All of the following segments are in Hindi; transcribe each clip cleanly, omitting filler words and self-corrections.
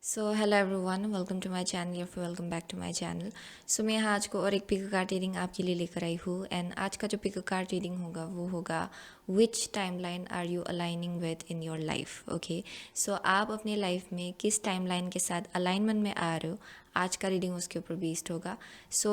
So hello everyone, welcome to my channel या फिर welcome back to my channel. So मैं यहाँ आज को और एक पिक कार्ड रीडिंग आपके लिए लेकर आई हूँ। एंड आज का जो पिक कार्ड रीडिंग होगा वो होगा which timeline are you aligning with in your life. Okay, so आप अपने लाइफ में किस टाइमलाइन के साथ अलाइनमेंट में आ रहे हो, आज का रीडिंग उसके ऊपर बेस्ड होगा। सो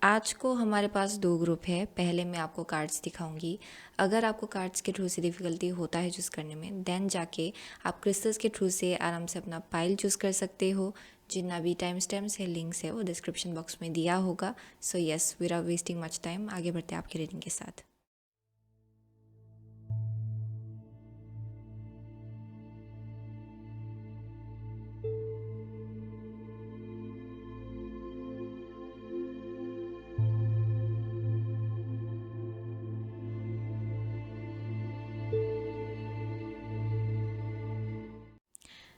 आज को हमारे पास दो ग्रुप है। पहले मैं आपको कार्ड्स दिखाऊंगी। अगर आपको कार्ड्स के थ्रू से डिफ़िकल्टी होता है चूज़ करने में, देन जाके आप क्रिस्टल्स के थ्रू से आराम से अपना पाइल चूज़ कर सकते हो। जितना भी टाइम स्टैम्प्स है, लिंक्स है, वो डिस्क्रिप्शन बॉक्स में दिया होगा। So yes, without wasting much time आगे बढ़ते हैं आपकी रीडिंग के साथ।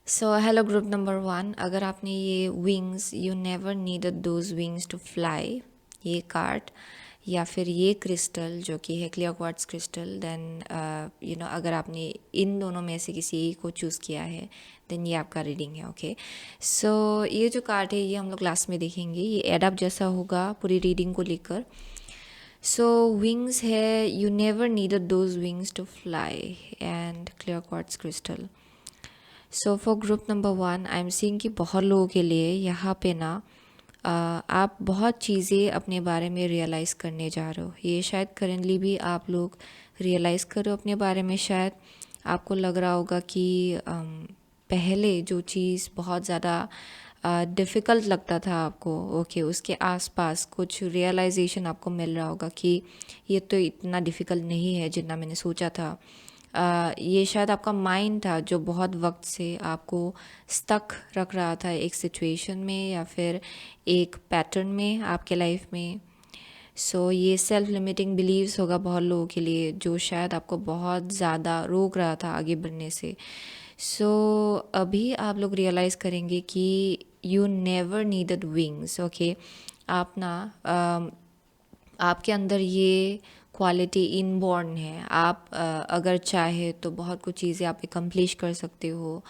सो हेलो ग्रुप नंबर 1, अगर आपने ये wings you never needed those wings to fly ये कार्ड या फिर ये क्रिस्टल जो कि है क्लियर क्वार्ट्ज क्रिस्टल, देन अगर आपने इन दोनों में से किसी एक को चूज़ किया है, देन ये आपका रीडिंग है। ओके, सो ये जो कार्ड है ये हम लोग क्लास में देखेंगे। ये एडअप जैसा होगा पूरी रीडिंग को लेकर। सो विंग्स है, you never needed those wings to fly and clear quartz crystal. So for group number 1 I am seeing कि बहुत लोगों के लिए यहाँ पे ना आप बहुत चीज़ें अपने बारे में रियलाइज़ करने जा रहे हो। ये शायद करेंटली भी आप लोग रियलाइज़ कर रहे हो अपने बारे में। शायद आपको लग रहा होगा कि पहले जो चीज़ बहुत ज़्यादा डिफ़िकल्ट लगता था आपको, ओके, उसके आसपास कुछ रियलाइजेशन आपको मिल रहा होगा कि ये तो इतना डिफ़िकल्ट नहीं है जितना मैंने सोचा था। ये शायद आपका माइंड था जो बहुत वक्त से आपको स्टक रख रहा था एक सिचुएशन में या फिर एक पैटर्न में आपके लाइफ में। सो ये सेल्फ लिमिटिंग बिलीव्स होगा बहुत लोगों के लिए जो शायद आपको बहुत ज़्यादा रोक रहा था आगे बढ़ने से। सो अभी आप लोग रियलाइज़ करेंगे कि you never needed wings. Okay, आप ना आपके अंदर ये क्वालिटी इनबॉर्न है। आप अगर चाहे तो बहुत कुछ चीज़ें आप एकम्प्लिश कर सकते हो।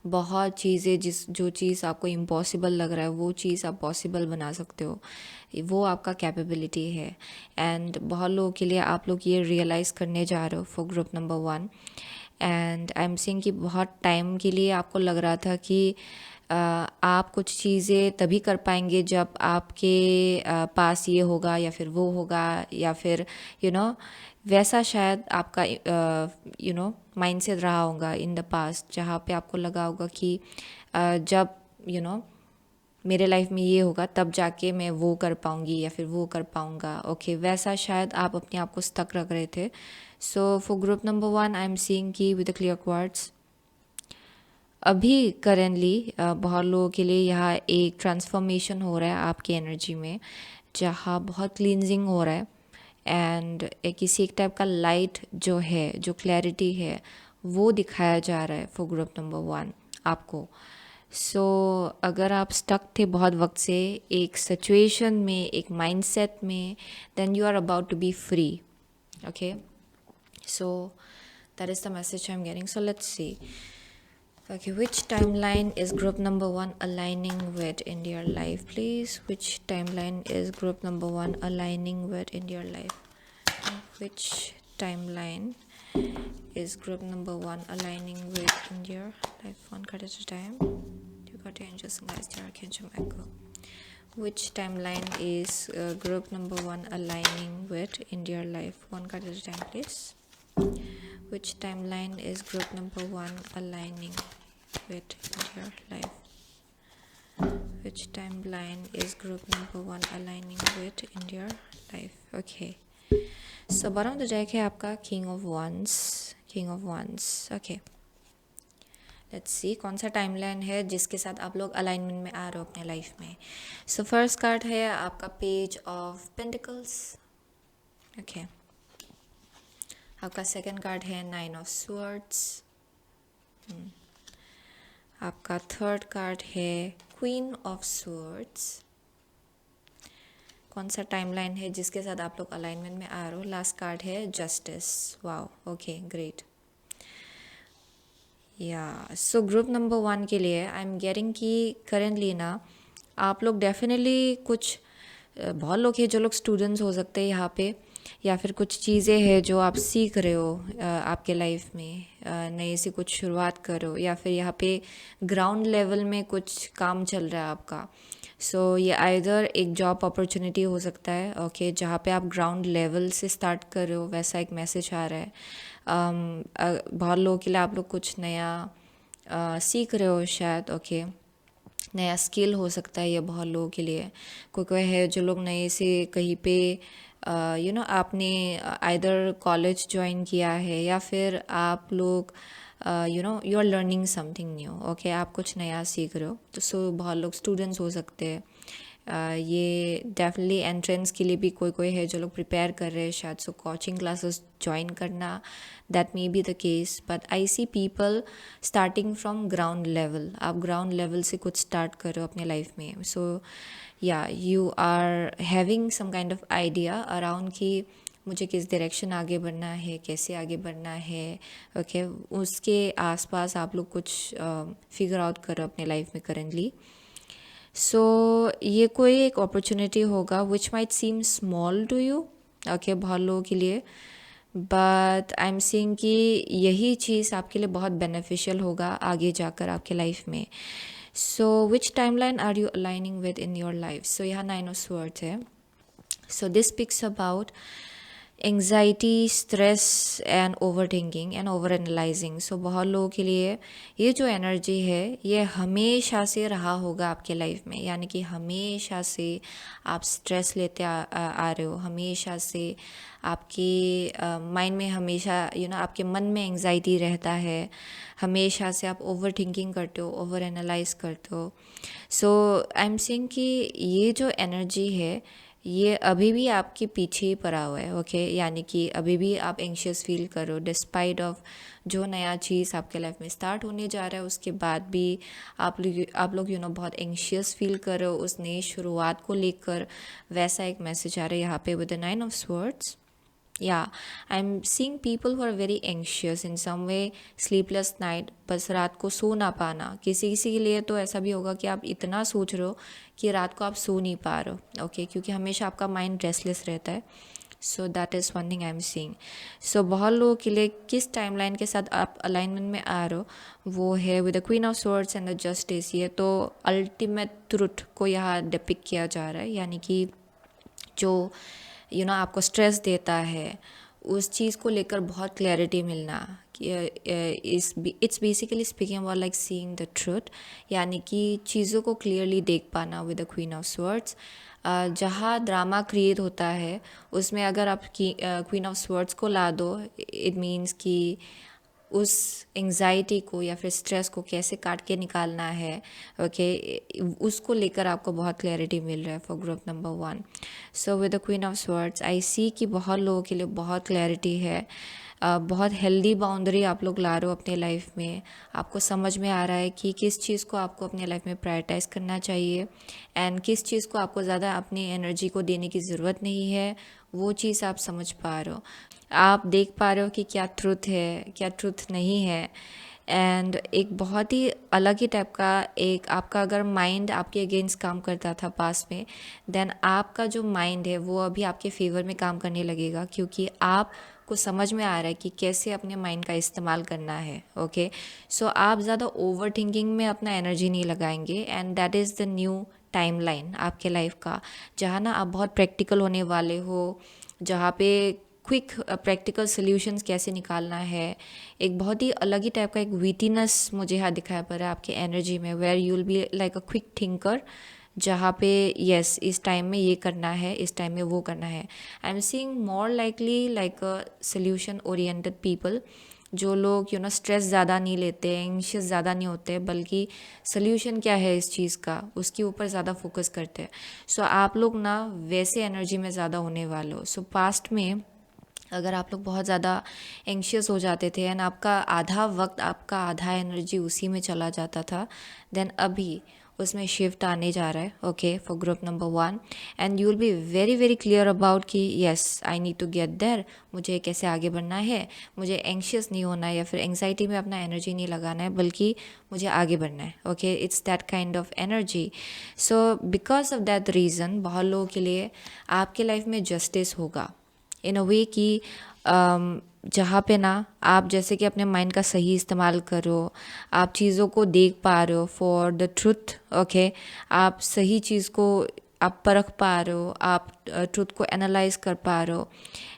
बहुत चीज़ें जो चीज़ आपको इम्पॉसिबल लग रहा है वो चीज़ आप पॉसिबल बना सकते हो। वो आपका कैपेबिलिटी है। एंड बहुत लोगों के लिए आप लोग ये रियलाइज़ करने जा रहे हो for group number 1। And I am seeing कि बहुत टाइम के लिए आपको लग रहा था कि आप कुछ चीज़ें तभी कर पाएंगे जब आपके पास ये होगा या फिर वो होगा या फिर यू नो वैसा शायद आपका माइंड सेट रहा होगा इन द पास्ट, जहाँ पे आपको लगा होगा कि जब मेरे लाइफ में ये होगा तब जाके मैं वो कर पाऊँगी या फिर वो कर पाऊँगा। ओके, वैसा शायद आप अपने आप को स्टक रख रहे थे। सो for group number 1 I am seeing कि विद द क्लियर क्वार्ट्स अभी करेंटली बहुत लोगों के लिए यहाँ एक ट्रांसफॉर्मेशन हो रहा है आपकी एनर्जी में, जहाँ बहुत क्लींजिंग हो रहा है। एंड किसी एक टाइप का लाइट जो है, जो क्लैरिटी है, वो दिखाया जा रहा है फॉर ग्रुप नंबर 1 आपको। सो अगर आप स्टक थे बहुत वक्त से एक सिचुएशन में, एक माइंडसेट में, then you are about to be free. Okay, so that is the message I am getting. So let's see. Okay, which timeline is group number 1 aligning with in your life, please? Which timeline is group number 1 aligning with in your life? Which timeline is group number 1 aligning with in your life? One card at a time. You got your angels and guides, your archangel Michael. Which timeline is group number 1 aligning with in your life? One card at a time, please. Which timeline is group number 1 aligning with in your life? Which timeline is group number 1 aligning with in your life? Okay. So bottom of the deck है आपका King of Wands. King of Wands. Okay. Let's see कौन सा टाइमलाइन है जिसके साथ आप लोग अलाइनमेंट में आ रहे हो अपने लाइफ में। सो फर्स्ट कार्ड है आपका पेज ऑफ पेंटिकल्स। ओके, आपका सेकंड कार्ड है 9 ऑफ स्वॉर्ड्स। आपका थर्ड कार्ड है क्वीन ऑफ स्वॉर्ड्स। कौन सा टाइमलाइन है जिसके साथ आप लोग अलाइनमेंट में आ रहे हो? लास्ट कार्ड है जस्टिस। Wow, okay, great. या सो ग्रुप नंबर 1 के लिए आई एम गेटिंग कि करेंटली ना आप लोग डेफिनेटली कुछ बहुत लोग हैं जो लोग स्टूडेंट्स हो सकते हैं यहाँ पे, या फिर कुछ चीज़ें हैं जो आप सीख रहे हो आपके लाइफ में, नए से कुछ शुरुआत करो, या फिर यहाँ पे ग्राउंड लेवल में कुछ काम चल रहा है आपका। सो ये आइदर एक जॉब अपॉर्चुनिटी हो सकता है, ओके, जहाँ पे आप ग्राउंड लेवल से स्टार्ट कर रहे हो, वैसा एक मैसेज आ रहा है। बहुत लोगों के लिए आप लोग कुछ नया सीख रहे हो शायद, ओके, नया स्किल हो सकता है ये बहुत लोगों के लिए। कोई कोई है जो लोग नए से कहीं पे आपने आइदर कॉलेज ज्वाइन किया है, या फिर आप लोग you are learning something new, okay, आप कुछ नया सीख रहे हो। तो सो बहुत लोग स्टूडेंट्स हो सकते हैं। ये डेफिनेटली एंट्रेंस के लिए भी कोई कोई है जो लोग प्रिपेयर कर रहे हैं शायद, सो कोचिंग क्लासेस ज्वाइन करना, that may be the case. But I see people starting from ground level, आप ग्राउंड लेवल से कुछ स्टार्ट कर रहे हो अपने लाइफ में। सो या you are having some kind of idea around कि मुझे किस डायरेक्शन आगे बढ़ना है, कैसे आगे बढ़ना है, ओके, उसके आसपास आप लोग कुछ फिगर आउट कर रहे हो अपने लाइफ में करेंटली। सो ये कोई एक अपॉर्चुनिटी होगा which might seem small to you, okay, बहुत लोगों के लिए, बट आई एम सीइंग कि यही चीज़ आपके लिए बहुत बेनिफिशियल होगा आगे जाकर आपके लाइफ में। So which timeline are you aligning with in your life? So यहाँ 9 ऑफ स्वर्ड्स है। So this speaks about anxiety, stress and over thinking and over analysing. So बहुत लोगों के लिए ये जो एनर्जी है ये हमेशा से रहा होगा आपके लाइफ में, यानी कि हमेशा से आप स्ट्रेस लेते आ रहे हो, हमेशा से आपके माइंड में हमेशा आपके मन में एंग्जाइटी रहता है, हमेशा से आप ओवर थिंकिंग करते हो, ओवर एनालाइज करते हो। सो आई एम सेइंग कि ये जो एनर्जी है ये अभी भी आपके पीछे ही पड़ा हुआ है, ओके, यानी कि अभी भी आप एंशियस फील करो डिस्पाइट ऑफ जो नया चीज़ आपके लाइफ में स्टार्ट होने जा रहा है, उसके बाद भी आप लोग बहुत एंशियस फील कर रहे हो उस नई शुरुआत को लेकर। वैसा एक मैसेज आ रहा है यहाँ पे with the 9 of swords. Yeah, I'm seeing people who are very anxious in some way, sleepless night, बस रात को सो ना पाना। किसी किसी के लिए तो ऐसा भी होगा कि आप इतना सोच रहे हो कि रात को आप सो नहीं पा रहे हो, ओके, क्योंकि हमेशा आपका माइंड रेस्टलेस रहता है। So that is one thing I am seeing. So बहुत लोगों के लिए किस टाइमलाइन के साथ आप अलाइनमेंट में आ रहे हो वो है with the queen of swords and the justice. ये तो अल्टीमेट ट्रुथ को यहाँ डिपिक्ट किया जा रहा है, यानी कि जो आपको स्ट्रेस देता है उस चीज़ को लेकर बहुत क्लैरिटी मिलना। It's basically speaking about like seeing the truth, यानी कि चीज़ों को क्लियरली देख पाना with the queen of swords. जहाँ ड्रामा क्रिएट होता है उसमें अगर आप क्वीन ऑफ स्वर्ड्स को ला दो, इट मीन्स कि उस एंग्जाइटी को या फिर स्ट्रेस को कैसे काट के निकालना है, ओके, उसको लेकर आपको बहुत क्लैरिटी मिल रहा है for group number 1। So with the queen of swords I see कि बहुत लोगों के लिए बहुत क्लैरिटी है, बहुत हेल्दी बाउंड्री आप लोग ला रहे हो अपने लाइफ में। आपको समझ में आ रहा है कि किस चीज़ को आपको अपने लाइफ में प्रायोरिटाइज़ करना चाहिए एंड किस चीज़ को आपको ज़्यादा अपनी एनर्जी को देने की ज़रूरत नहीं है, वो चीज़ आप समझ पा रहे हो। आप देख पा रहे हो कि क्या ट्रुथ है, क्या ट्रुथ नहीं है। एंड एक बहुत ही अलग ही टाइप का एक आपका अगर माइंड आपके अगेंस्ट काम करता था पास में, देन आपका जो माइंड है वो अभी आपके फेवर में काम करने लगेगा, क्योंकि आपको समझ में आ रहा है कि कैसे अपने माइंड का इस्तेमाल करना है, ओके। सो आप ज़्यादा ओवर थिंकिंग में अपना एनर्जी नहीं लगाएंगे and that is the new timeline आपके लाइफ का, जहाँ ना आप बहुत प्रैक्टिकल होने वाले हो, जहाँ पे क्विक प्रैक्टिकल सॉल्यूशंस कैसे निकालना है। एक बहुत ही अलग ही टाइप का एक वीटीनेस मुझे यहाँ दिखाया पड़ रहा है आपकी एनर्जी में, where you will be like a quick thinker, जहाँ पे यस इस टाइम में ये करना है, इस टाइम में वो करना है। आई am seeing more likely like a solution oriented people, जो लोग स्ट्रेस ज़्यादा नहीं लेते, एंशियस ज़्यादा नहीं होते, बल्कि सोल्यूशन क्या है इस चीज़ का उसके ऊपर ज़्यादा फोकस करते हैं। सो आप लोग ना वैसे एनर्जी में ज़्यादा होने वाले हो। सो पास्ट में अगर आप लोग बहुत ज़्यादा एंशियस हो जाते थे एंड आपका आधा वक्त, आपका आधा एनर्जी उसी में चला जाता था, देन अभी उसमें शिफ्ट आने जा रहा है, okay, for group number 1। And you will be very very clear about कि yes I need to get there, मुझे कैसे आगे बढ़ना है, मुझे एंशियस नहीं होना है या फिर एंग्जाइटी में अपना एनर्जी नहीं लगाना है, बल्कि मुझे आगे बढ़ना है, okay. It's that kind of energy. So because of that reason बहुत लोगों के लिए आपके लाइफ में जस्टिस होगा इन अ वे कि जहाँ पे ना आप जैसे कि अपने माइंड का सही इस्तेमाल करो, आप चीज़ों को देख पा रहे हो फॉर द ट्रुथ, ओके। आप सही चीज़ को आप परख पा रहे हो, आप ट्रुथ को एनालाइज कर पा रहे हो।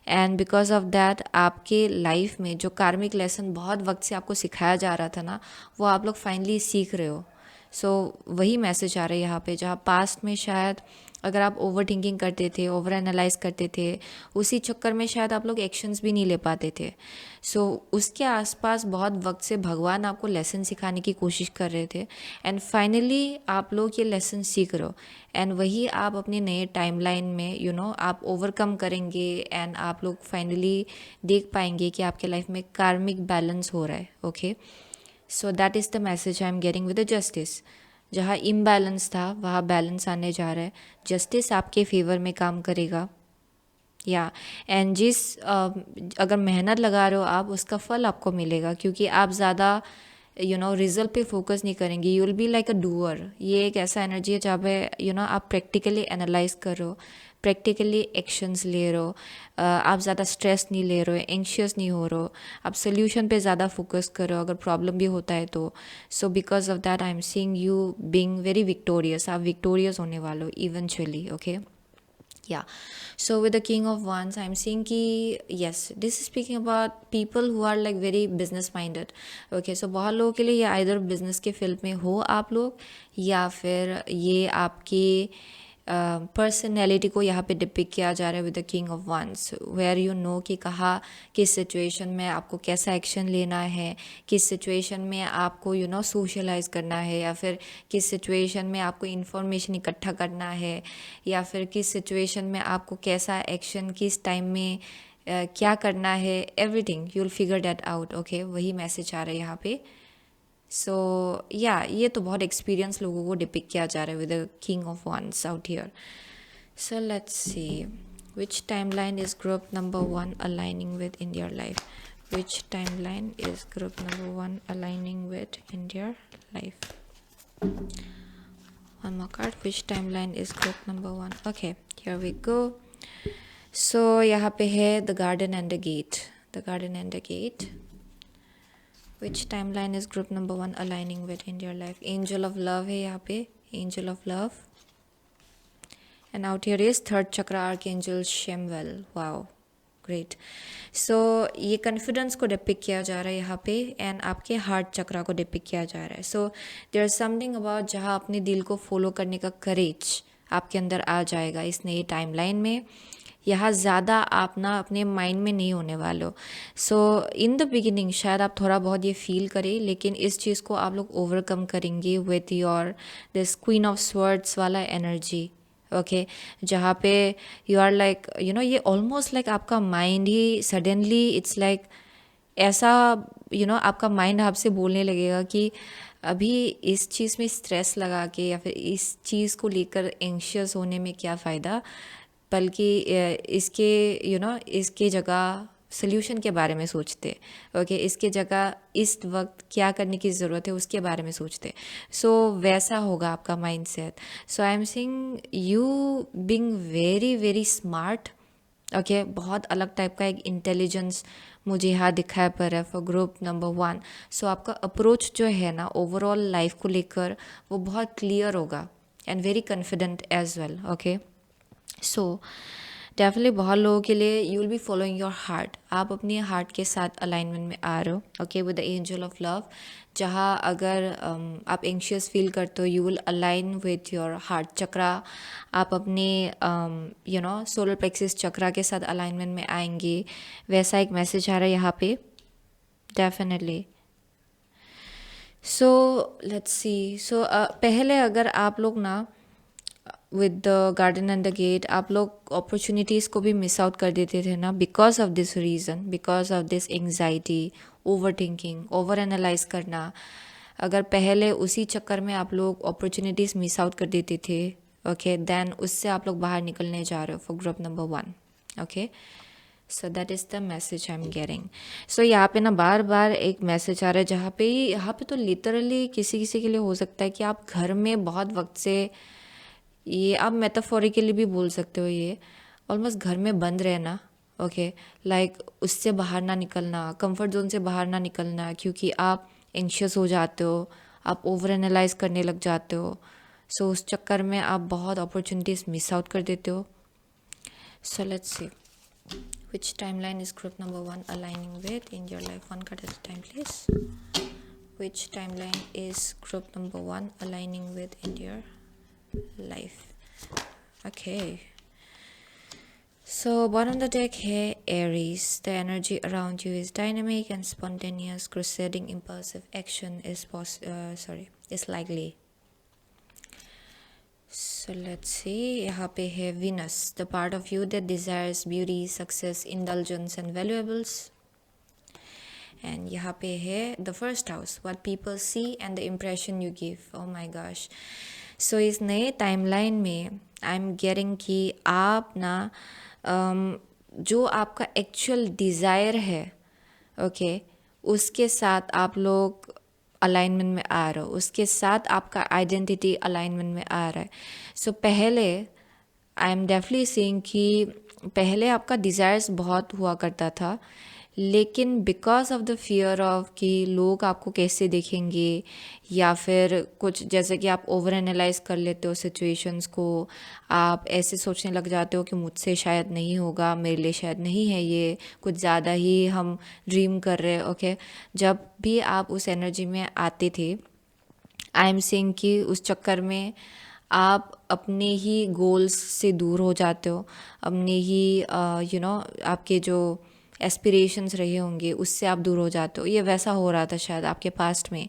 एंड बिकॉज ऑफ दैट आपके लाइफ में जो कार्मिक लेसन बहुत वक्त से आपको सिखाया जा रहा था ना, वो आप लोग फाइनली सीख रहे हो। सो वही मैसेज आ रहा है यहाँ पे, जहाँ पास्ट में शायद अगर आप ओवर थिंकिंग करते थे, ओवर एनालाइज करते थे, उसी चक्कर में शायद आप लोग एक्शंस भी नहीं ले पाते थे। सो उसके आसपास बहुत वक्त से भगवान आपको लेसन सिखाने की कोशिश कर रहे थे, एंड फाइनली आप लोग ये लेसन सीख रहे हो। एंड वही आप अपने नए टाइमलाइन में आप ओवरकम करेंगे, एंड आप लोग फाइनली देख पाएंगे कि आपके लाइफ में कार्मिक बैलेंस हो रहा है, okay. So that is the message I am getting with the justice. जहाँ इम्बैलेंस था वहाँ बैलेंस आने जा रहा है, जस्टिस आपके फेवर में काम करेगा। या एंड अगर मेहनत लगा रहे हो आप, उसका फल आपको मिलेगा, क्योंकि आप ज़्यादा रिजल्ट पे फोकस नहीं करेंगे। You will be like a doer. ये एक ऐसा एनर्जी है जहाँ पे आप प्रैक्टिकली एनालाइज कर रहे हो, प्रैक्टिकली एक्शंस ले रहे हो, आप ज़्यादा स्ट्रेस नहीं ले रहे हो, एंशियस नहीं हो रहे हो, आप सोल्यूशन पे ज़्यादा फोकस कर रहे हो अगर प्रॉब्लम भी होता है तो। So because of that I am seeing you being very victorious. आप विक्टोरियस होने वाले हो eventually, okay. Yeah, so with the king of wands I'm seeing ki yes, this is speaking about people who are like very business minded, okay। so बहुत लोगों के लिए ये either business के फील्ड में हो आप लोग, या फिर ये आपकी पर्सनैलिटी को यहाँ पे डिपिक्ट किया जा रहा है with the king of wands, where कि कहाँ किस सिचुएशन में आपको कैसा एक्शन लेना है, किस सिचुएशन में आपको सोशलाइज करना है, या फिर किस सिचुएशन में आपको इन्फॉर्मेशन इकट्ठा करना है, या फिर किस सिचुएशन में आपको कैसा एक्शन किस टाइम में क्या करना है। Everything you will figure that out, okay. वही मैसेज आ रहा है यहाँ पे। सो या ये तो बहुत एक्सपीरियंस लोगों को डिपिक्ट किया जा रहा है with the king of wands out here. So let's see which timeline is group number 1 aligning with in your life, which timeline is group number 1 aligning with in your life. One more card, which timeline is group number 1. Okay, here we go. So यहाँ पे है the garden and the gate, the garden and the gate. Which timeline is group number 1 aligning with in your life? Angel of love है यहाँ पे, angel of love. And out here is third chakra archangel Shemuel. Wow, great. So ये कॉन्फिडेंस को डिपिक्ट किया जा रहा है यहाँ पे, एंड आपके हार्ट चक्रा को डिपिक्ट किया जा रहा है। So there is something about जहाँ अपने दिल को फॉलो करने का करेज आपके अंदर आ जाएगा इस नई टाइमलाइन में। यहाँ ज़्यादा आप ना अपने माइंड में नहीं होने वाले हो। सो इन द बिगिनिंग शायद आप थोड़ा बहुत ये फील करें, लेकिन इस चीज़ को आप लोग ओवरकम करेंगे with your this queen of swords वाला एनर्जी, ओके। जहाँ पे यू आर लाइक ये ऑलमोस्ट लाइक आपका mind he suddenly it's like ऐसा आपका माइंड आपसे बोलने लगेगा कि अभी इस चीज़ में स्ट्रेस लगा के या फिर इस चीज़ को लेकर एंशियस होने में क्या फ़ायदा, बल्कि इसके इसके जगह सोल्यूशन के बारे में सोचते, ओके। इसके जगह इस वक्त क्या करने की ज़रूरत है उसके बारे में सोचते। सो वैसा होगा आपका mind set. So I am saying you being very very smart, okay. बहुत अलग टाइप का एक इंटेलिजेंस मुझे यहाँ दिखाई पड़ रहा है फॉर ग्रुप नंबर 1। सो आपका अप्रोच जो है ना ओवरऑल लाइफ को लेकर वो बहुत क्लियर होगा, and very confident as well, okay. So definitely बहुत लोगों के लिए you will be following your heart. आप अपने हार्ट के साथ अलाइनमेंट में आ रहे हो, okay, with the angel of love. जहाँ अगर आप एंशियस फील करते हो you will align with your heart chakra. आप अपने सोलर प्लेक्सिस चक्रा के साथ अलाइनमेंट में आएंगे, वैसा एक मैसेज आ रहा है यहाँ पे डेफिनेटली। सो लेट्स सी। सो पहले अगर आप लोग ना with the garden and the gate आप लोग अपॉर्चुनिटीज़ को भी मिस आउट कर देते थे ना, because of this reason, because of this anxiety, over thinking, over analyse करना, अगर पहले उसी चक्कर में आप लोग अपॉर्चुनिटीज़ मिस आउट कर देते थे, ओके, देन उससे आप लोग बाहर निकलने जा रहे हो for group number 1, okay. So that is the message I am getting. So यहाँ पे ना बार बार एक मैसेज आ रहा है जहाँ पे यहाँ पे तो लिटरली किसी किसी के लिए हो सकता है कि आप घर में बहुत वक्त से, ये आप मेटाफोरिकली भी बोल सकते हो, ये ऑलमोस्ट घर में बंद रहना, ओके, लाइक उससे बाहर ना निकलना, कंफर्ट जोन से बाहर ना निकलना, क्योंकि आप एंशियस हो जाते हो, आप ओवर एनालाइज करने लग जाते हो. सो उस चक्कर में आप बहुत अपॉर्चुनिटीज़ मिस आउट कर देते हो. सो let's see which timeline is group number 1 aligning with in your life. One card at a time, please. Which timeline is group number 1 aligning with in your life? Okay. So bottom of the deck here, Aries. The energy around you is dynamic and spontaneous. Crusading impulsive action is likely. So let's see, यहाँ पे है Venus, the part of you that desires beauty, success, indulgence and valuables. And यहाँ पे है the first house, what people see and the impression you give. Oh my gosh. So इस नए timeline में I'm getting कि आप ना जो आपका actual desire है, okay, उसके साथ आप लोग अलाइनमेंट में आ रहे हो, उसके साथ आपका आइडेंटिटी अलाइनमेंट में आ रहा है. सो पहले आई एम डेफिनेटली सीइंग कि पहले आपका डिज़ायर्स बहुत हुआ करता था, लेकिन because of the fear of कि लोग आपको कैसे देखेंगे, या फिर कुछ जैसे कि आप ओवर एनालाइज कर लेते हो सिचुएशंस को, आप ऐसे सोचने लग जाते हो कि मुझसे शायद नहीं होगा, मेरे लिए शायद नहीं है, ये कुछ ज़्यादा ही हम ड्रीम कर रहे हैं, ओके. जब भी आप उस एनर्जी में आते थे, आई एम सेइंग कि उस चक्कर में आप अपने ही गोल्स से दूर हो जाते हो, अपने ही आपके जो एस्पिरेशंस रहे होंगे उससे आप दूर हो जाते हो. ये वैसा हो रहा था शायद आपके पास्ट में.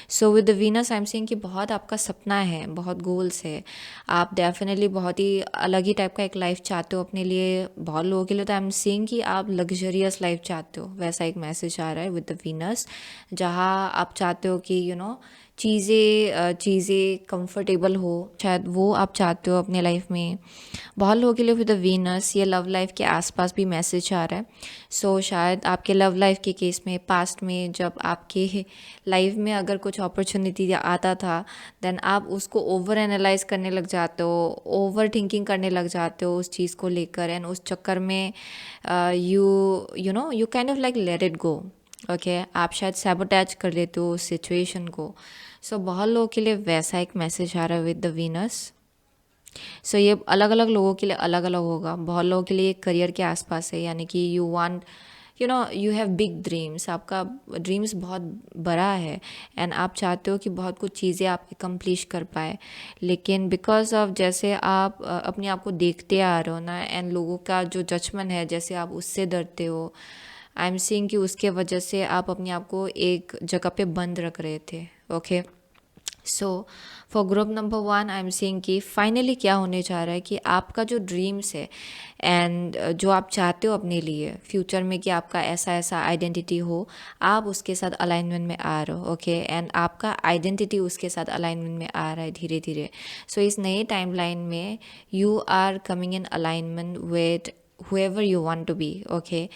सो with the Venus I am saying कि बहुत आपका सपना है, बहुत गोल्स है, आप डेफिनेटली बहुत ही अलग ही टाइप का एक लाइफ चाहते हो अपने लिए. बहुत लोगों के लिए तो आई एम सेइंग कि आप लग्जरियस लाइफ चाहते हो, वैसा एक मैसेज आ रहा है विद द वीनस, जहाँ आप चाहते हो कि चीज़ें कंफर्टेबल हो, शायद वो आप चाहते हो अपने लाइफ में. बहुत लोगों के लिए विद द वीनस ये लव लाइफ के आसपास भी मैसेज आ रहा है. सो शायद आपके लव लाइफ के केस में पास्ट में जब आपके लाइफ में अगर कुछ अपॉर्चुनिटी आता था, देन आप उसको ओवर एनालाइज करने लग जाते हो, ओवर थिंकिंग करने लग जाते हो उस चीज़ को लेकर, एंड उस चक्कर में you kind of like let it go, okay. आप शायद सैबोटैज कर लेते हो उस सिचुएशन को. सो बहुत लोगों के लिए वैसा एक मैसेज आ रहा है विद द वीनस. सो ये अलग अलग लोगों के लिए अलग अलग होगा. बहुत लोगों के लिए करियर के आसपास है, यानी कि यू हैव बिग ड्रीम्स, आपका ड्रीम्स बहुत बड़ा है, एंड आप चाहते हो कि बहुत कुछ चीज़ें आप एकम्प्लिश कर पाए, लेकिन बिकॉज ऑफ जैसे आप अपने आप को देखते आ रहे हो ना, एंड लोगों का जो जजमेंट है, जैसे आप उससे डरते हो, आई एम सीइंग कि उसके वजह से आप अपने आप को एक जगह पे बंद रख रहे थे, okay. So for group number 1 I am seeing कि फाइनली क्या होने जा रहा है कि आपका जो ड्रीम्स है एंड जो आप चाहते हो अपने लिए फ्यूचर में कि आपका ऐसा ऐसा आइडेंटिटी हो, आप उसके साथ अलाइनमेंट में आ रहे हो, ओके. एंड आपका आइडेंटिटी उसके साथ अलाइनमेंट में आ रहा है धीरे धीरे. सो इस नए टाइमलाइन में you are coming in alignment with whoever you want to be, okay.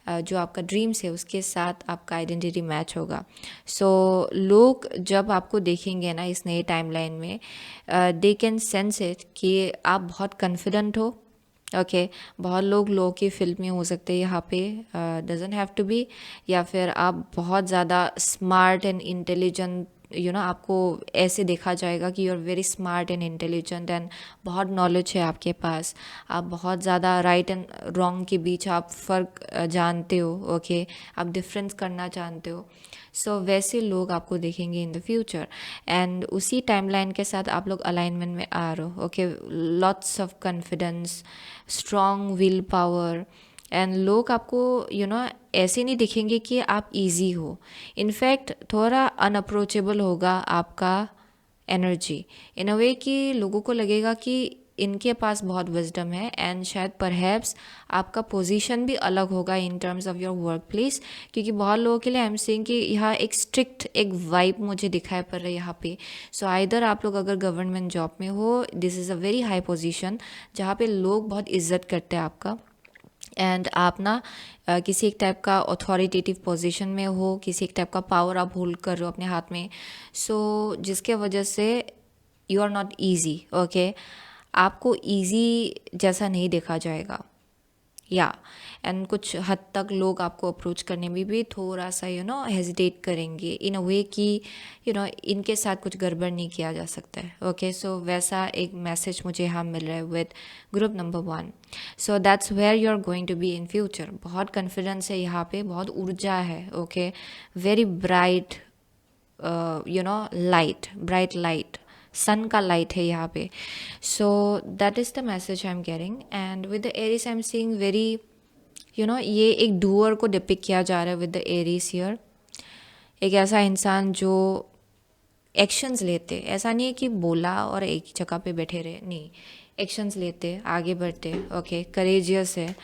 जो आपका ड्रीम्स है उसके साथ आपका आइडेंटिटी मैच होगा. सो लोग जब आपको देखेंगे ना इस नए टाइमलाइन में, दे कैन सेंस इट कि आप बहुत कॉन्फिडेंट हो, ओके. बहुत लोगों की फील्ड में हो सकते हैं यहाँ पे, डजंट हैव टू बी, या फिर आप बहुत ज़्यादा स्मार्ट एंड इंटेलिजेंट, आपको ऐसे देखा जाएगा कि you are very smart and intelligent, and बहुत नॉलेज है आपके पास, आप बहुत ज़्यादा राइट एंड रॉन्ग के बीच आप फ़र्क जानते हो, ओके. आप डिफरेंस करना जानते हो. सो वैसे लोग आपको देखेंगे इन द फ्यूचर, एंड उसी टाइमलाइन के साथ आप लोग अलाइनमेंट में आ रहे हो, okay. Lots of confidence, strong will power, and लोग आपको ऐसे नहीं दिखेंगे कि आप इजी हो. इनफैक्ट थोड़ा अनअप्रोचेबल होगा आपका एनर्जी, इन अ वे कि लोगों को लगेगा कि इनके पास बहुत विजडम है एंड शायद परहैप्स आपका पोजीशन भी अलग होगा in terms of your work place, क्योंकि बहुत लोगों के लिए आई एम सेइंग कि यहाँ एक स्ट्रिक्ट एक वाइब मुझे दिखाई पड़ रहा है यहाँ पे। सो आइदर आप लोग अगर गवर्नमेंट जॉब में हो, this is a very high position जहाँ पे लोग बहुत इज्जत करते हैं आपका, एंड आप ना किसी एक टाइप का अथॉरिटेटिव पोजीशन में हो, किसी एक टाइप का पावर आप होल्ड कर रहे हो अपने हाथ में, सो जिसके वजह से you are not easy, okay, आपको ईजी जैसा नहीं देखा जाएगा या एंड कुछ हद तक लोग आपको अप्रोच करने में भी थोड़ा सा हेजिटेट करेंगे इन अ वे कि इनके साथ कुछ गड़बड़ नहीं किया जा सकता है, ओके। सो वैसा एक मैसेज मुझे यहाँ मिल रहा है with group number 1। So that's where you are going to be in future. बहुत कॉन्फिडेंस है यहाँ पे, बहुत ऊर्जा है, okay, very bright light, bright light, sun का लाइट है यहाँ पे। So that is the message I am getting and with the Aries I am seeing very ये एक डूअर को डिपिक्ट किया जा रहा है विद द एरीज हियर। एक ऐसा इंसान जो एक्शंस लेते, ऐसा नहीं है कि बोला और एक ही जगह पे बैठे रहे, नहीं, एक्शंस लेते, आगे बढ़ते, ओके, करेजियस है।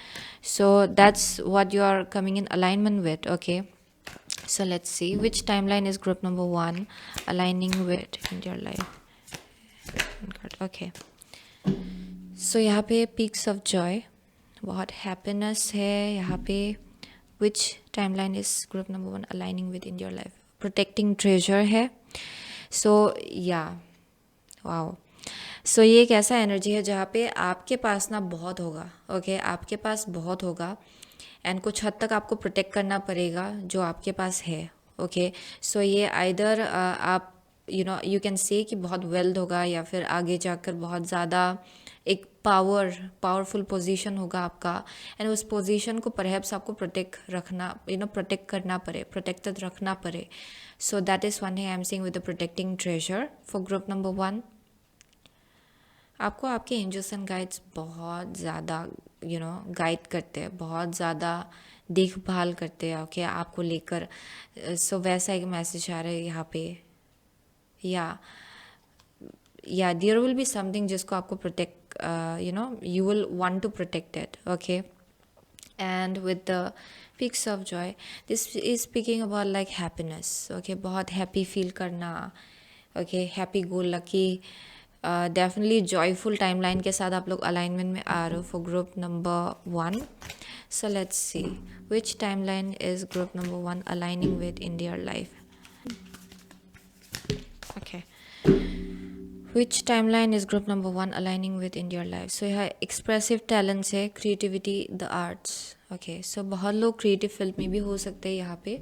So that's what you are coming in alignment with, okay. So let's see which timeline is group number 1 aligning with in your life. Okay. So यहाँ पे peaks of joy, बहुत happiness है यहाँ पे. Which timeline is group number 1 aligning with in your life? Protecting treasure है. So yeah, wow. सो ये एक ऐसा एनर्जी है जहाँ पे आपके पास ना बहुत होगा, ओके, आपके पास बहुत होगा एंड कुछ हद तक आपको प्रोटेक्ट करना पड़ेगा जो आपके पास है, ओके। सो ये आइदर आप यू कैन से कि बहुत वेल्थ होगा या फिर आगे जाकर बहुत ज़्यादा एक पावरफुल पोजीशन होगा आपका एंड उस पोजीशन को परहैप्स आपको प्रोटेक्ट करना पड़े, प्रोटेक्टेड रखना पड़े. सो दैट इज़ वन है आई am seeing with the protecting treasure for group number 1. आपको आपके एंजल्स एंड गाइड्स बहुत ज़्यादा गाइड करते हैं, बहुत ज़्यादा देखभाल करते हैं, ओके, आपको लेकर. सो वैसा एक मैसेज आ रहा है यहाँ पे. या देयर विल बी समथिंग जिसको आपको protect you will want to protect it, okay. And with the picks of joy this is speaking about like happiness, okay, बहुत हैप्पी फील करना, okay, happy go lucky, definitely joyful timeline के साथ आप लोग अलाइनमेंट में आ रहे हो for group number 1. So let's see which timeline is group number 1 aligning with in their life. Okay. Which timeline is group number 1 aligning with in your life? So यहाँ expressive talents है, creativity, the arts. Okay. So बहुत लोग creative field में भी हो सकते हैं यहाँ पे,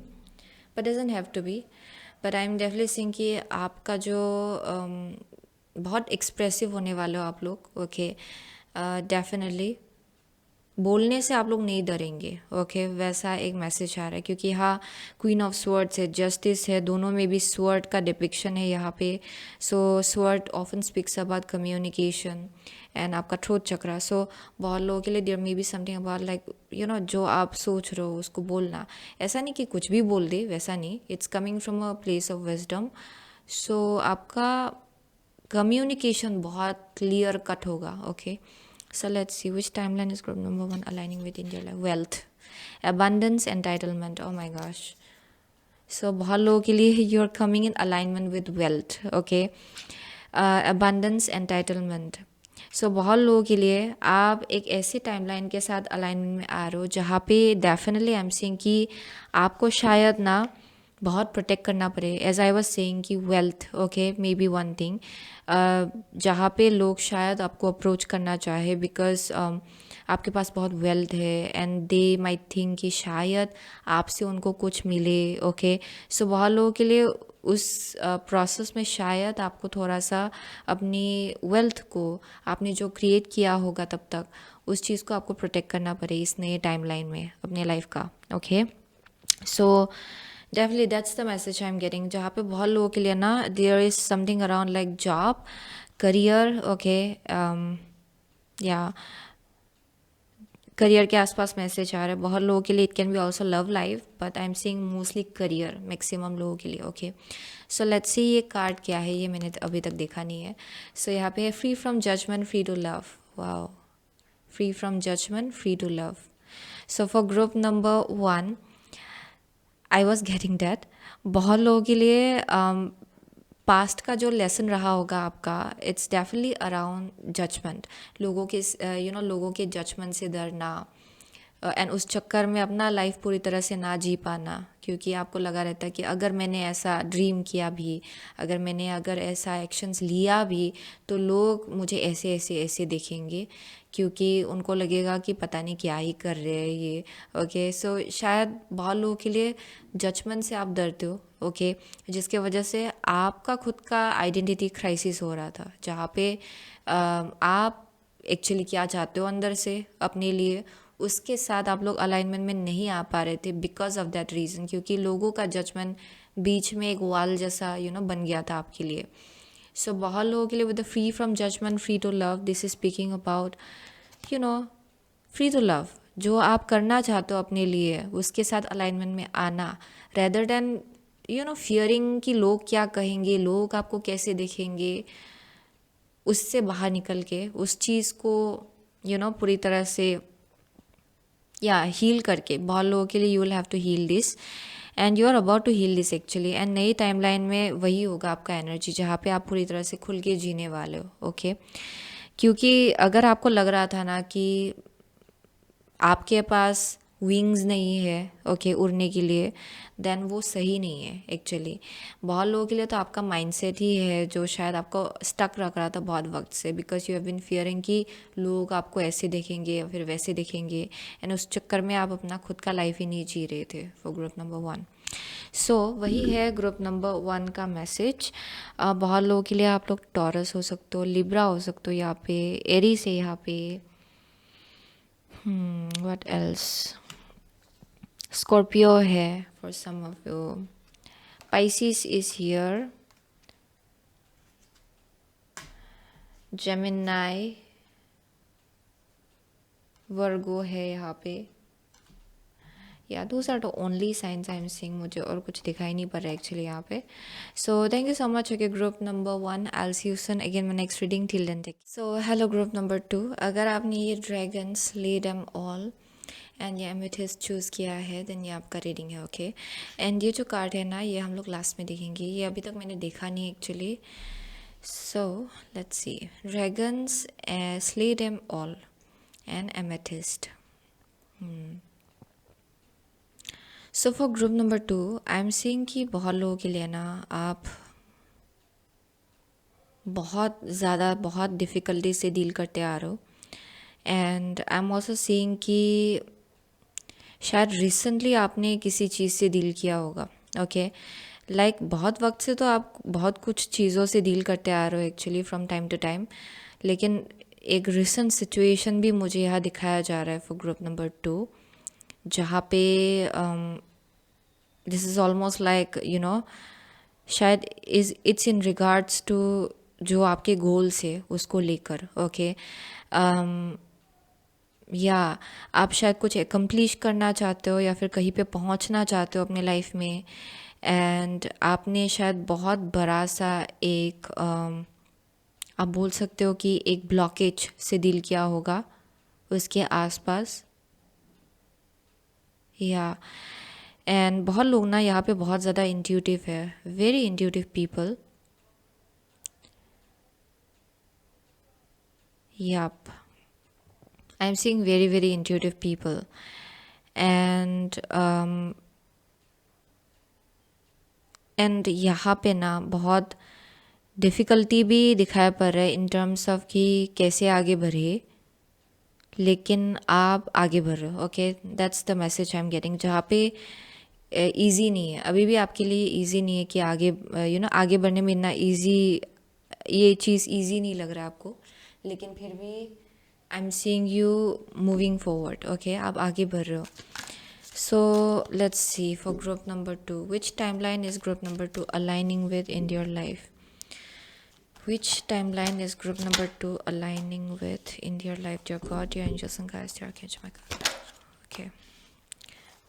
but doesn't have to be. But I'm definitely saying कि आपका जो बहुत expressive होने वाले हो आप लोग, okay, definitely बोलने से आप लोग नहीं डरेंगे, ओके, वैसा एक मैसेज आ रहा है. क्योंकि यहाँ क्वीन ऑफ स्वर्ड्स है, जस्टिस है, दोनों में भी स्वर्ड का डिपिक्शन है यहाँ पे. So sword often speaks about communication and आपका थ्रोट चक्रा. सो बहुत लोगों के लिए there may be something about like जो आप सोच रहे हो उसको बोलना. ऐसा नहीं कि कुछ भी बोल दे, वैसा नहीं, it's coming from a place of wisdom. So आपका कम्युनिकेशन बहुत क्लियर कट होगा, okay. So let's see which timeline is group number 1 aligning with in your life. Wealth, abundance, entitlement. Oh my gosh. So बहुत लोगों के लिए you are coming in alignment with wealth, okay. Abundance, entitlement. So बहुत लोगों के लिए आप एक ऐसे टाइमलाइन के साथ अलाइनमेंट में आ रहे हो जहाँ पे डेफिनेटली आई एम सेइंग कि आपको शायद ना बहुत प्रोटेक्ट करना पड़े. एज आई वाज सेइंग कि wealth, okay, may be one thing जहाँ पे लोग शायद आपको अप्रोच करना चाहे बिकॉज आपके पास बहुत वेल्थ है एंड दे माइट थिंक कि शायद आपसे उनको कुछ मिले, ओके. सो बहुत लोगों के लिए उस प्रोसेस में शायद आपको थोड़ा सा अपनी वेल्थ को आपने जो क्रिएट किया होगा तब तक उस चीज़ को आपको प्रोटेक्ट करना पड़े इस नए टाइमलाइन में अपने लाइफ का, okay. So definitely that's the message I am getting. जहाँ पे बहुत लोगों के लिए ना there is something around like job, career, okay, या करियर के आसपास मैसेज आ रहा है बहुत लोगों के लिए. It can B also love life, but I am seeing mostly career maximum लोगों के लिए. ओके, सो लेट्स सी ये कार्ड क्या है, ये मैंने अभी तक देखा नहीं है. सो यहाँ पे है free from judgement, free to love. Wow, free from judgement, free to love. So for group number 1, I was getting that. बहुत लोगों के लिए पास्ट का जो लेसन रहा होगा आपका, इट्स डेफिनेटली अराउंड जजमेंट. लोगों के लोगों के जजमेंट से डरना, एंड उस चक्कर में अपना लाइफ पूरी तरह से ना जी पाना, क्योंकि आपको लगा रहता है कि अगर मैंने ऐसा ड्रीम किया भी, अगर ऐसा एक्शंस लिया भी, तो लोग मुझे ऐसे ऐसे ऐसे देखेंगे, क्योंकि उनको लगेगा कि पता नहीं क्या ही कर रहे हैं ये. ओके, सो शायद बहुत लोगों के लिए जजमेंट से आप डरते हो. ओके, जिसके वजह से आपका खुद का आइडेंटिटी क्राइसिस हो रहा था, जहाँ पे आप एक्चुअली क्या चाहते हो अंदर से अपने लिए, उसके साथ आप लोग अलाइनमेंट में नहीं आ पा रहे थे बिकॉज ऑफ दैट रीज़न, क्योंकि लोगों का जजमेंट बीच में एक वॉल जैसा बन गया था आपके लिए. सो बहुत लोगों के लिए with the free from judgement, free to love, this is speaking about free to love. जो आप करना चाहते हो अपने लिए, उसके साथ अलाइनमेंट में आना, रेदर देन फियरिंग कि लोग क्या कहेंगे, लोग आपको कैसे देखेंगे. उससे बाहर निकल के उस चीज़ को पूरी तरह से हील करके, बहुत लोगों के लिए you will have to heal this, and you are about to heal this actually. And नई टाइमलाइन में वही होगा आपका एनर्जी, जहाँ पे आप पूरी तरह से खुल के जीने वाले हो. ओके, क्योंकि अगर आपको लग रहा था ना कि आपके पास विंग्स नहीं है ओके उड़ने के लिए, देन वो सही नहीं है एक्चुअली. बहुत लोगों के लिए तो आपका माइंडसेट ही है जो शायद आपको स्टक रख रहा था बहुत वक्त से, because you have been fearing कि लोग आपको ऐसे देखेंगे या फिर वैसे देखेंगे, एंड उस चक्कर में आप अपना खुद का लाइफ ही नहीं जी रहे थे फॉर ग्रुप नंबर 1. सो वही है ग्रुप नंबर 1 का मैसेज. बहुत लोगों के लिए आप लोग टॉरस हो सकते हो, लिब्रा हो सकते हो, यहाँ पे एरीज है, यहाँ पे व्हाट एल्स, स्कॉर्पियो है for some of you, Pisces is here, Gemini, Virgo है यहाँ पे. या those are the only signs I am seeing, मुझे और कुछ दिखाई नहीं पड़ रहा है एक्चुअली यहाँ पे. So thank you so much. Okay, group number 1, I see you soon again my next reading. Till then take. So hello group number 2. अगर आपने ये dragons, lay them all and ये एमेथिस्ट चूज़ किया है, देन ये आपका रीडिंग है. ओके, एंड ये जो कार्ड है ना, ये हम लोग लास्ट में देखेंगे, ये अभी तक मैंने देखा नहीं actually. So let's C, dragons, slay them all and amethyst. So for group number 2, I am seeing कि बहुत लोगों के लिए ना, आप बहुत डिफ़िकल्टी से डील करते आ रहे हो. And I am also seeing कि शायद रिसेंटली आपने किसी चीज़ से डील किया होगा. ओके, लाइक बहुत वक्त से तो आप बहुत कुछ चीज़ों से डील करते आ रहे हो actually from time to time, लेकिन एक रिसेंट सिचुएशन भी मुझे यहाँ दिखाया जा रहा है फॉर ग्रुप नंबर 2, जहाँ पे दिस इज़ ऑलमोस्ट लाइक शायद इट्स इन रिगार्ड्स टू जो आपके गोल्स है उसको लेकर. ओके, या आप शायद कुछ एकम्प्लिश करना चाहते हो या फिर कहीं पे पहुंचना चाहते हो अपने लाइफ में, एंड आपने शायद बहुत बड़ा सा एक आप बोल सकते हो कि एक ब्लॉकेज से डील किया होगा उसके आसपास. या एंड बहुत लोग ना यहाँ पे बहुत ज़्यादा इंट्यूटिव है, very intuitive people. Yup, I'm seeing very very intuitive people, and यहाँ पे ना बहुत डिफ़िकल्टी भी दिखाया पड़ रहा है इन टर्म्स ऑफ कि कैसे आगे बढ़े, लेकिन आप आगे बढ़ रहे हो. Okay, that's the message I am getting. जहाँ पे इजी नहीं है, अभी भी आपके लिए इजी नहीं है कि आगे आगे बढ़ने में इतना इजी, ये चीज़ इजी नहीं लग रहा है आपको, लेकिन फिर भी आई am seeing you moving forward. Okay, आप आगे बढ़ रहे हो. सो let's C for group number 2, which timeline is group number 2 aligning with in your life. Which timeline is group number 2 aligning with in your life, dear God, dear angels and guides, dear archangel Michael? Okay.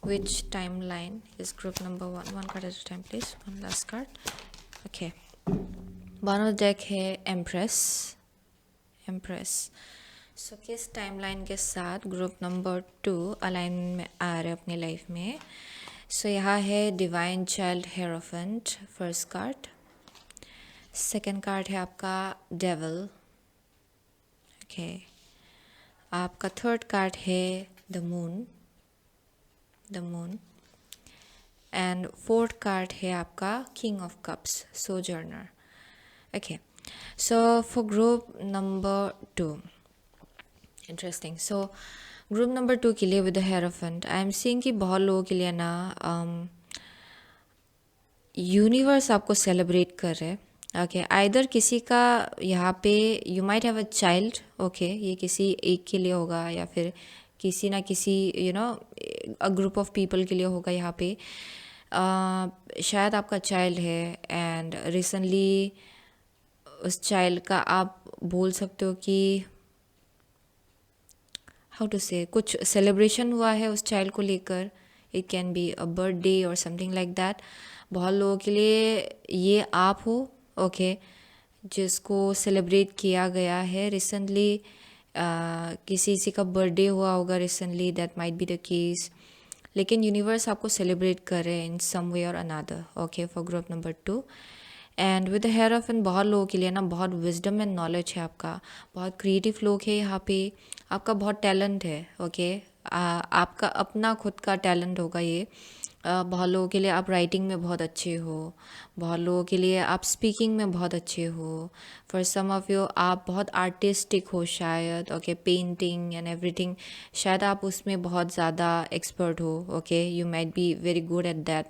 Which timeline is group number 1? One card at a time, please. One last card. Okay. Bottom of the deck है एम्प्रेस. सो किस टाइमलाइन के साथ ग्रुप नंबर 2 अलाइन में आ रहे अपनी लाइफ में? सो यहाँ है divine child hierophant, first card. Second card है आपका डेविल. ओके. आपका थर्ड कार्ड है the moon. And fourth card है आपका king of cups, sojourner. Okay. So for group number 2, interesting. So group number 2 के लिए with the hierophant I am seeing कि बहुत लोगों के लिए ना यूनिवर्स आपको सेलिब्रेट कर रहे हैं. ओके. आइदर किसी का यहाँ पे you might have a child. Okay. ये किसी एक के लिए होगा या फिर किसी ना किसी अ ग्रुप ऑफ पीपल के लिए होगा. यहाँ पे शायद आपका चाइल्ड है एंड रिसेंटली उस चाइल्ड का आप बोल सकते हो कि हाउ टू से कुछ सेलिब्रेशन हुआ है उस चाइल्ड को लेकर. It can be a birthday और समथिंग लाइक दैट. बहुत लोगों के लिए ये आप हो. ओके. जिसको सेलिब्रेट किया गया है रिसेंटली. किसी का बर्थडे हुआ होगा recently, that might be the case. लेकिन यूनिवर्स आपको सेलिब्रेट कर रहे हैं इन सम वे और another. Okay. For group number 2 and with the hierophant बहुत लोगों के लिए ना बहुत विजडम एंड नॉलेज है आपका. बहुत क्रिएटिव लोग है यहाँ पे. आपका बहुत टैलेंट है. ओके. आपका अपना खुद का टैलेंट होगा ये. बहुत लोगों के लिए आप राइटिंग में बहुत अच्छे हो. बहुत लोगों के लिए आप स्पीकिंग में बहुत अच्छे हो. फॉर सम ऑफ यू आप बहुत आर्टिस्टिक हो शायद. ओके. पेंटिंग एंड एवरीथिंग शायद आप उसमें बहुत ज़्यादा एक्सपर्ट हो. Okay. You might be very good at that.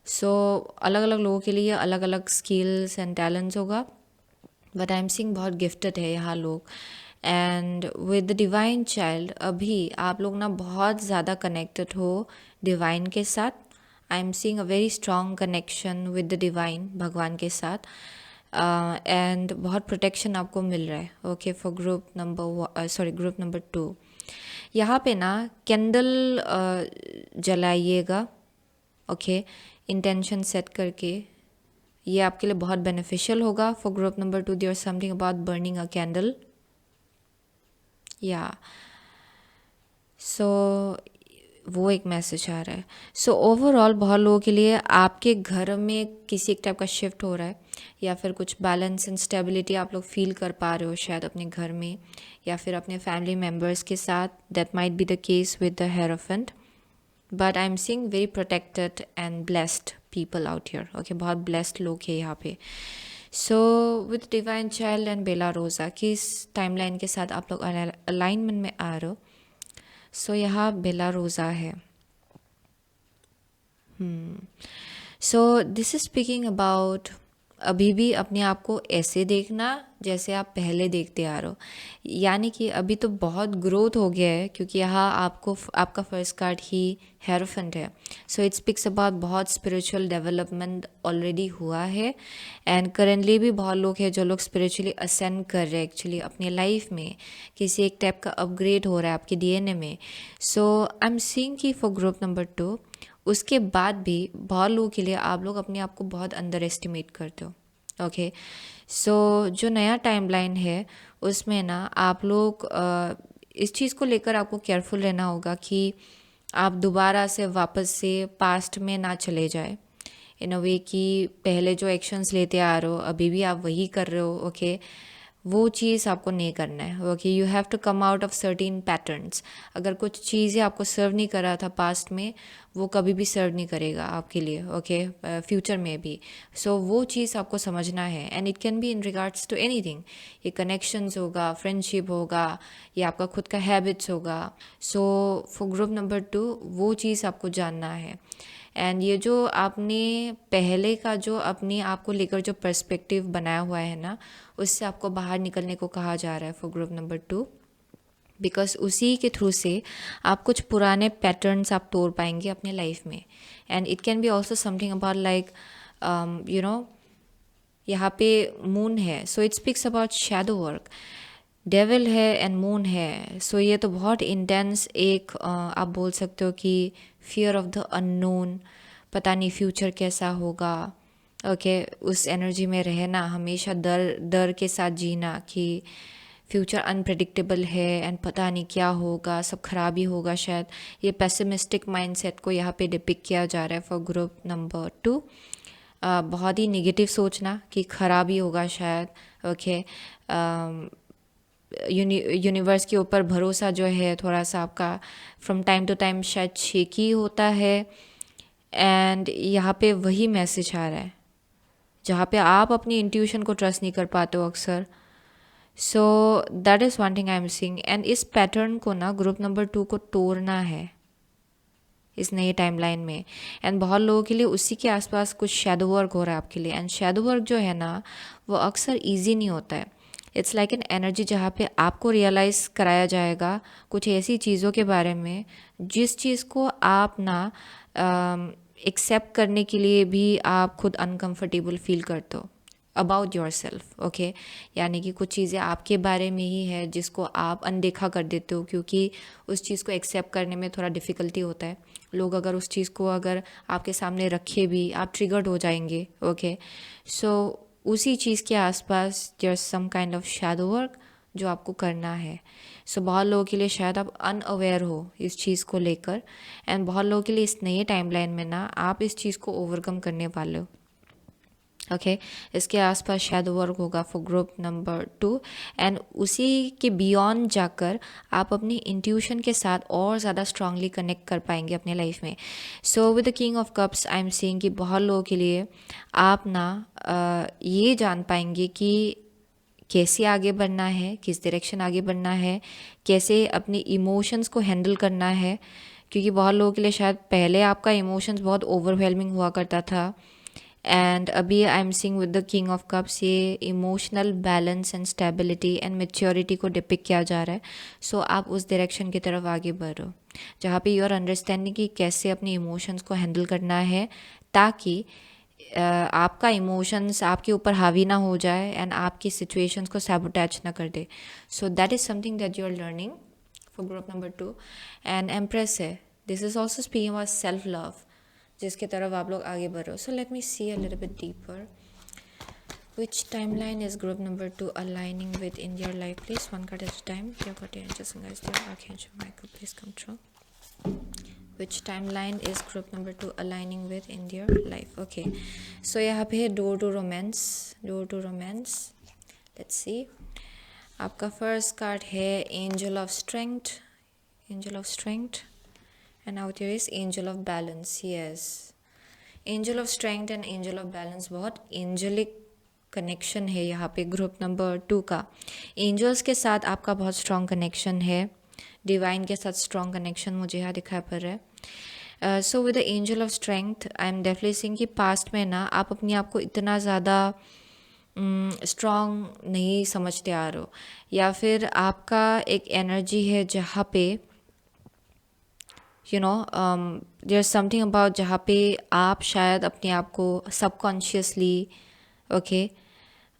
So अलग अलग लोगों के लिए अलग अलग स्किल्स एंड टैलेंट्स होगा. बट आई एम सीइंग बहुत गिफ्टेड है यहाँ लोग. And with the divine child अभी आप लोग ना बहुत ज़्यादा कनेक्टेड हो डिवाइन के साथ. आई am seeing a very strong connection with the divine, भगवान के साथ. एंड बहुत प्रोटेक्शन आपको मिल रहा है. ओके. फॉर ग्रुप नंबर 2 यहाँ पे ना कैंडल जलाइएगा. ओके. इंटेंशन सेट करके ये आपके लिए बहुत बेनिफिशियल होगा. For group number 2 there something about burning a candle. या सो वो एक मैसेज आ रहा है. सो ओवरऑल बहुत लोगों के लिए आपके घर में किसी एक टाइप का शिफ्ट हो रहा है या फिर कुछ बैलेंस एंड स्टेबिलिटी आप लोग फील कर पा रहे हो शायद अपने घर में या फिर अपने फैमिली मेम्बर्स के साथ. That might be the case with the hierophant. But I am seeing very protected and blessed people out here. Okay. बहुत ब्लेस्ड लोग हैं यहाँ पे. So with divine child and Bella Rosa किस टाइमलाइन के साथ आप लोग अलाइनमेंट में आ रहे हो? सो यहाँ बेला रोज़ा है. So this is speaking about अभी भी अपने आप को ऐसे देखना जैसे आप पहले देखते आ रहे हो. यानी कि अभी तो बहुत ग्रोथ हो गया है क्योंकि यहाँ आपका फर्स्ट कार्ड ही हेरोफेंट है. सो इट स्पीक्स अबाउट बहुत स्पिरिचुअल डेवलपमेंट ऑलरेडी हुआ है. एंड करेंटली भी बहुत लोग हैं जो लोग स्पिरिचुअली असेंड कर रहे हैं एक्चुअली अपनी लाइफ में. किसी एक टाइप का अपग्रेड हो रहा है आपके डीएनए में. सो आई एम सीइंग कि फॉर ग्रुप नंबर 2 उसके बाद भी बहुत लोगों के लिए आप लोग अपने आप को बहुत अंडर एस्टिमेट करते हो. ओके. सो जो नया टाइमलाइन है उसमें ना आप लोग इस चीज़ को लेकर आपको केयरफुल रहना होगा कि आप दोबारा से वापस से पास्ट में ना चले जाए इन अ वे कि पहले जो एक्शंस लेते आ रहे हो अभी भी आप वही कर रहे हो. ओके. वो चीज़ आपको नहीं करना है. Okay. You have to come out of certain patterns. अगर कुछ चीज़ें आपको सर्व नहीं कर रहा था पास्ट में वो कभी भी सर्व नहीं करेगा आपके लिए. ओके. फ्यूचर में भी. सो वो चीज़ आपको समझना है. And it can be in regards to anything. ये कनेक्शंस होगा, फ्रेंडशिप होगा या आपका खुद का हैबिट्स होगा. सो फॉर ग्रुप नंबर 2 वो चीज़ आपको जानना है. एंड ये जो आपने पहले का जो अपने आप को लेकर जो पर्सपेक्टिव बनाया हुआ है ना उससे आपको बाहर निकलने को कहा जा रहा है फॉर ग्रुप नंबर 2. बिकॉज उसी के थ्रू से आप कुछ पुराने पैटर्न्स आप तोड़ पाएंगे अपने लाइफ में. And it can B also something about like यहाँ पे मून है, so it speaks about shadow work. Devil है एंड मून है, सो ये तो बहुत इंटेंस एक आप बोल सकते हो कि फियर ऑफ द अननोन, पता नहीं फ्यूचर कैसा होगा। ओके उस एनर्जी में रहना, हमेशा डर डर के साथ जीना कि फ्यूचर अनप्रेडिक्टेबल है एंड पता नहीं क्या होगा, सब खराब ही होगा शायद। ये पेसिमिस्टिक माइंडसेट को यहाँ पे डिपिक्ट किया जा रहा है फॉर ग्रुप नंबर 2। बहुत ही निगेटिव सोचना कि खराब ही होगा शायद। ओके यूनिवर्स के ऊपर भरोसा जो है थोड़ा सा आपका फ्रॉम टाइम टू टाइम शायद शेकी होता है। एंड यहाँ पे वही मैसेज आ रहा है जहाँ पे आप अपनी इंट्यूशन को ट्रस्ट नहीं कर पाते हो अक्सर। सो that is one thing I am seeing. And इस पैटर्न को ना ग्रुप नंबर 2 को तोड़ना है इस नए टाइमलाइन में। एंड बहुत लोगों के लिए उसी के आसपास कुछ शैडो वर्क हो रहा है आपके लिए। एंड शैडो वर्क जो है ना वो अक्सर ईजी नहीं होता है। इट्स लाइक एन एनर्जी जहाँ पे आपको रियलाइज़ कराया जाएगा कुछ ऐसी चीज़ों के बारे में जिस चीज़ को आप ना एक्सेप्ट करने के लिए भी आप खुद अनकंफर्टेबल फील करते हो अबाउट योर सेल्फ। ओके यानी कि कुछ चीज़ें आपके बारे में ही है जिसको आप अनदेखा कर देते हो क्योंकि उस चीज़ को एक्सेप्ट करने में थोड़ा डिफ़िकल्टी होता है। लोग अगर उस चीज़ को अगर आपके सामने रखे भी आप ट्रिगर्ड हो जाएंगे। ओके सो उसी चीज़ के आसपास there some kind of shadow work जो आपको करना है। सो बहुत लोगों के लिए शायद आप अनअवेयर हो इस चीज़ को लेकर। एंड बहुत लोगों के लिए इस नए टाइमलाइन में ना आप इस चीज़ को ओवरकम करने वाले हो। ओके इसके आसपास शायद वर्क होगा फॉर ग्रुप नंबर 2। एंड उसी के बियॉन्ड जाकर आप अपनी इंट्यूशन के साथ और ज़्यादा स्ट्रांगली कनेक्ट कर पाएंगे अपने लाइफ में। सो with the king of cups I am seeing कि बहुत लोगों के लिए आप ना ये जान पाएंगे कि कैसे आगे बढ़ना है, किस डायरेक्शन आगे बढ़ना है, कैसे अपने इमोशंस को हैंडल करना है। क्योंकि बहुत लोगों के लिए शायद पहले आपका इमोशंस बहुत ओवरवेलमिंग हुआ करता था एंड अभी I am seeing with the king of cups ये emotional balance and stability and maturity को डिपिक्ट किया जा रहा है। सो आप उस डायरेक्शन की तरफ आगे बढ़ रहे हो जहाँ पे यू आर अंडरस्टैंडिंग कि कैसे अपने इमोशंस को हैंडल करना है ताकि आपका इमोशंस आपके ऊपर हावी ना हो जाए एंड आपकी सिचुएशंस को सैबोटैज ना कर दे। So that is something that you are learning for group number 2। And empress है, this is also speaking about self love जिसके तरफ आप लोग आगे बढ़ रहे हो। So let me see a little bit deeper which timeline is group number 2 aligning with in your life, please one card at a time. Your guardian angels and guides, dear Archangel Michael, please come true. Which timeline is group number 2 aligning with in your life? Okay so यहाँ पे है door to romance, door to romance. Let's see आपका फर्स्ट कार्ड है angel of strength, angel of strength. And out here is angel of balance. Yes, angel of strength and angel of balance बहुत angelic कनेक्शन है यहाँ पे ग्रुप नंबर 2 का। एंजल्स के साथ आपका बहुत स्ट्रॉन्ग कनेक्शन है, डिवाइन के साथ स्ट्रॉन्ग कनेक्शन मुझे यहाँ दिखाई पड़ रहा है। सो with the angel of strength I am definitely seeing कि पास्ट में ना आप अपने आप को इतना ज़्यादा स्ट्रॉन्ग नहीं समझते आ रहे हो या फिर आपका एक एनर्जी है जहाँ पे you know there something about जहाँ पे आप शायद अपने आप को सबकॉन्शियसली ओके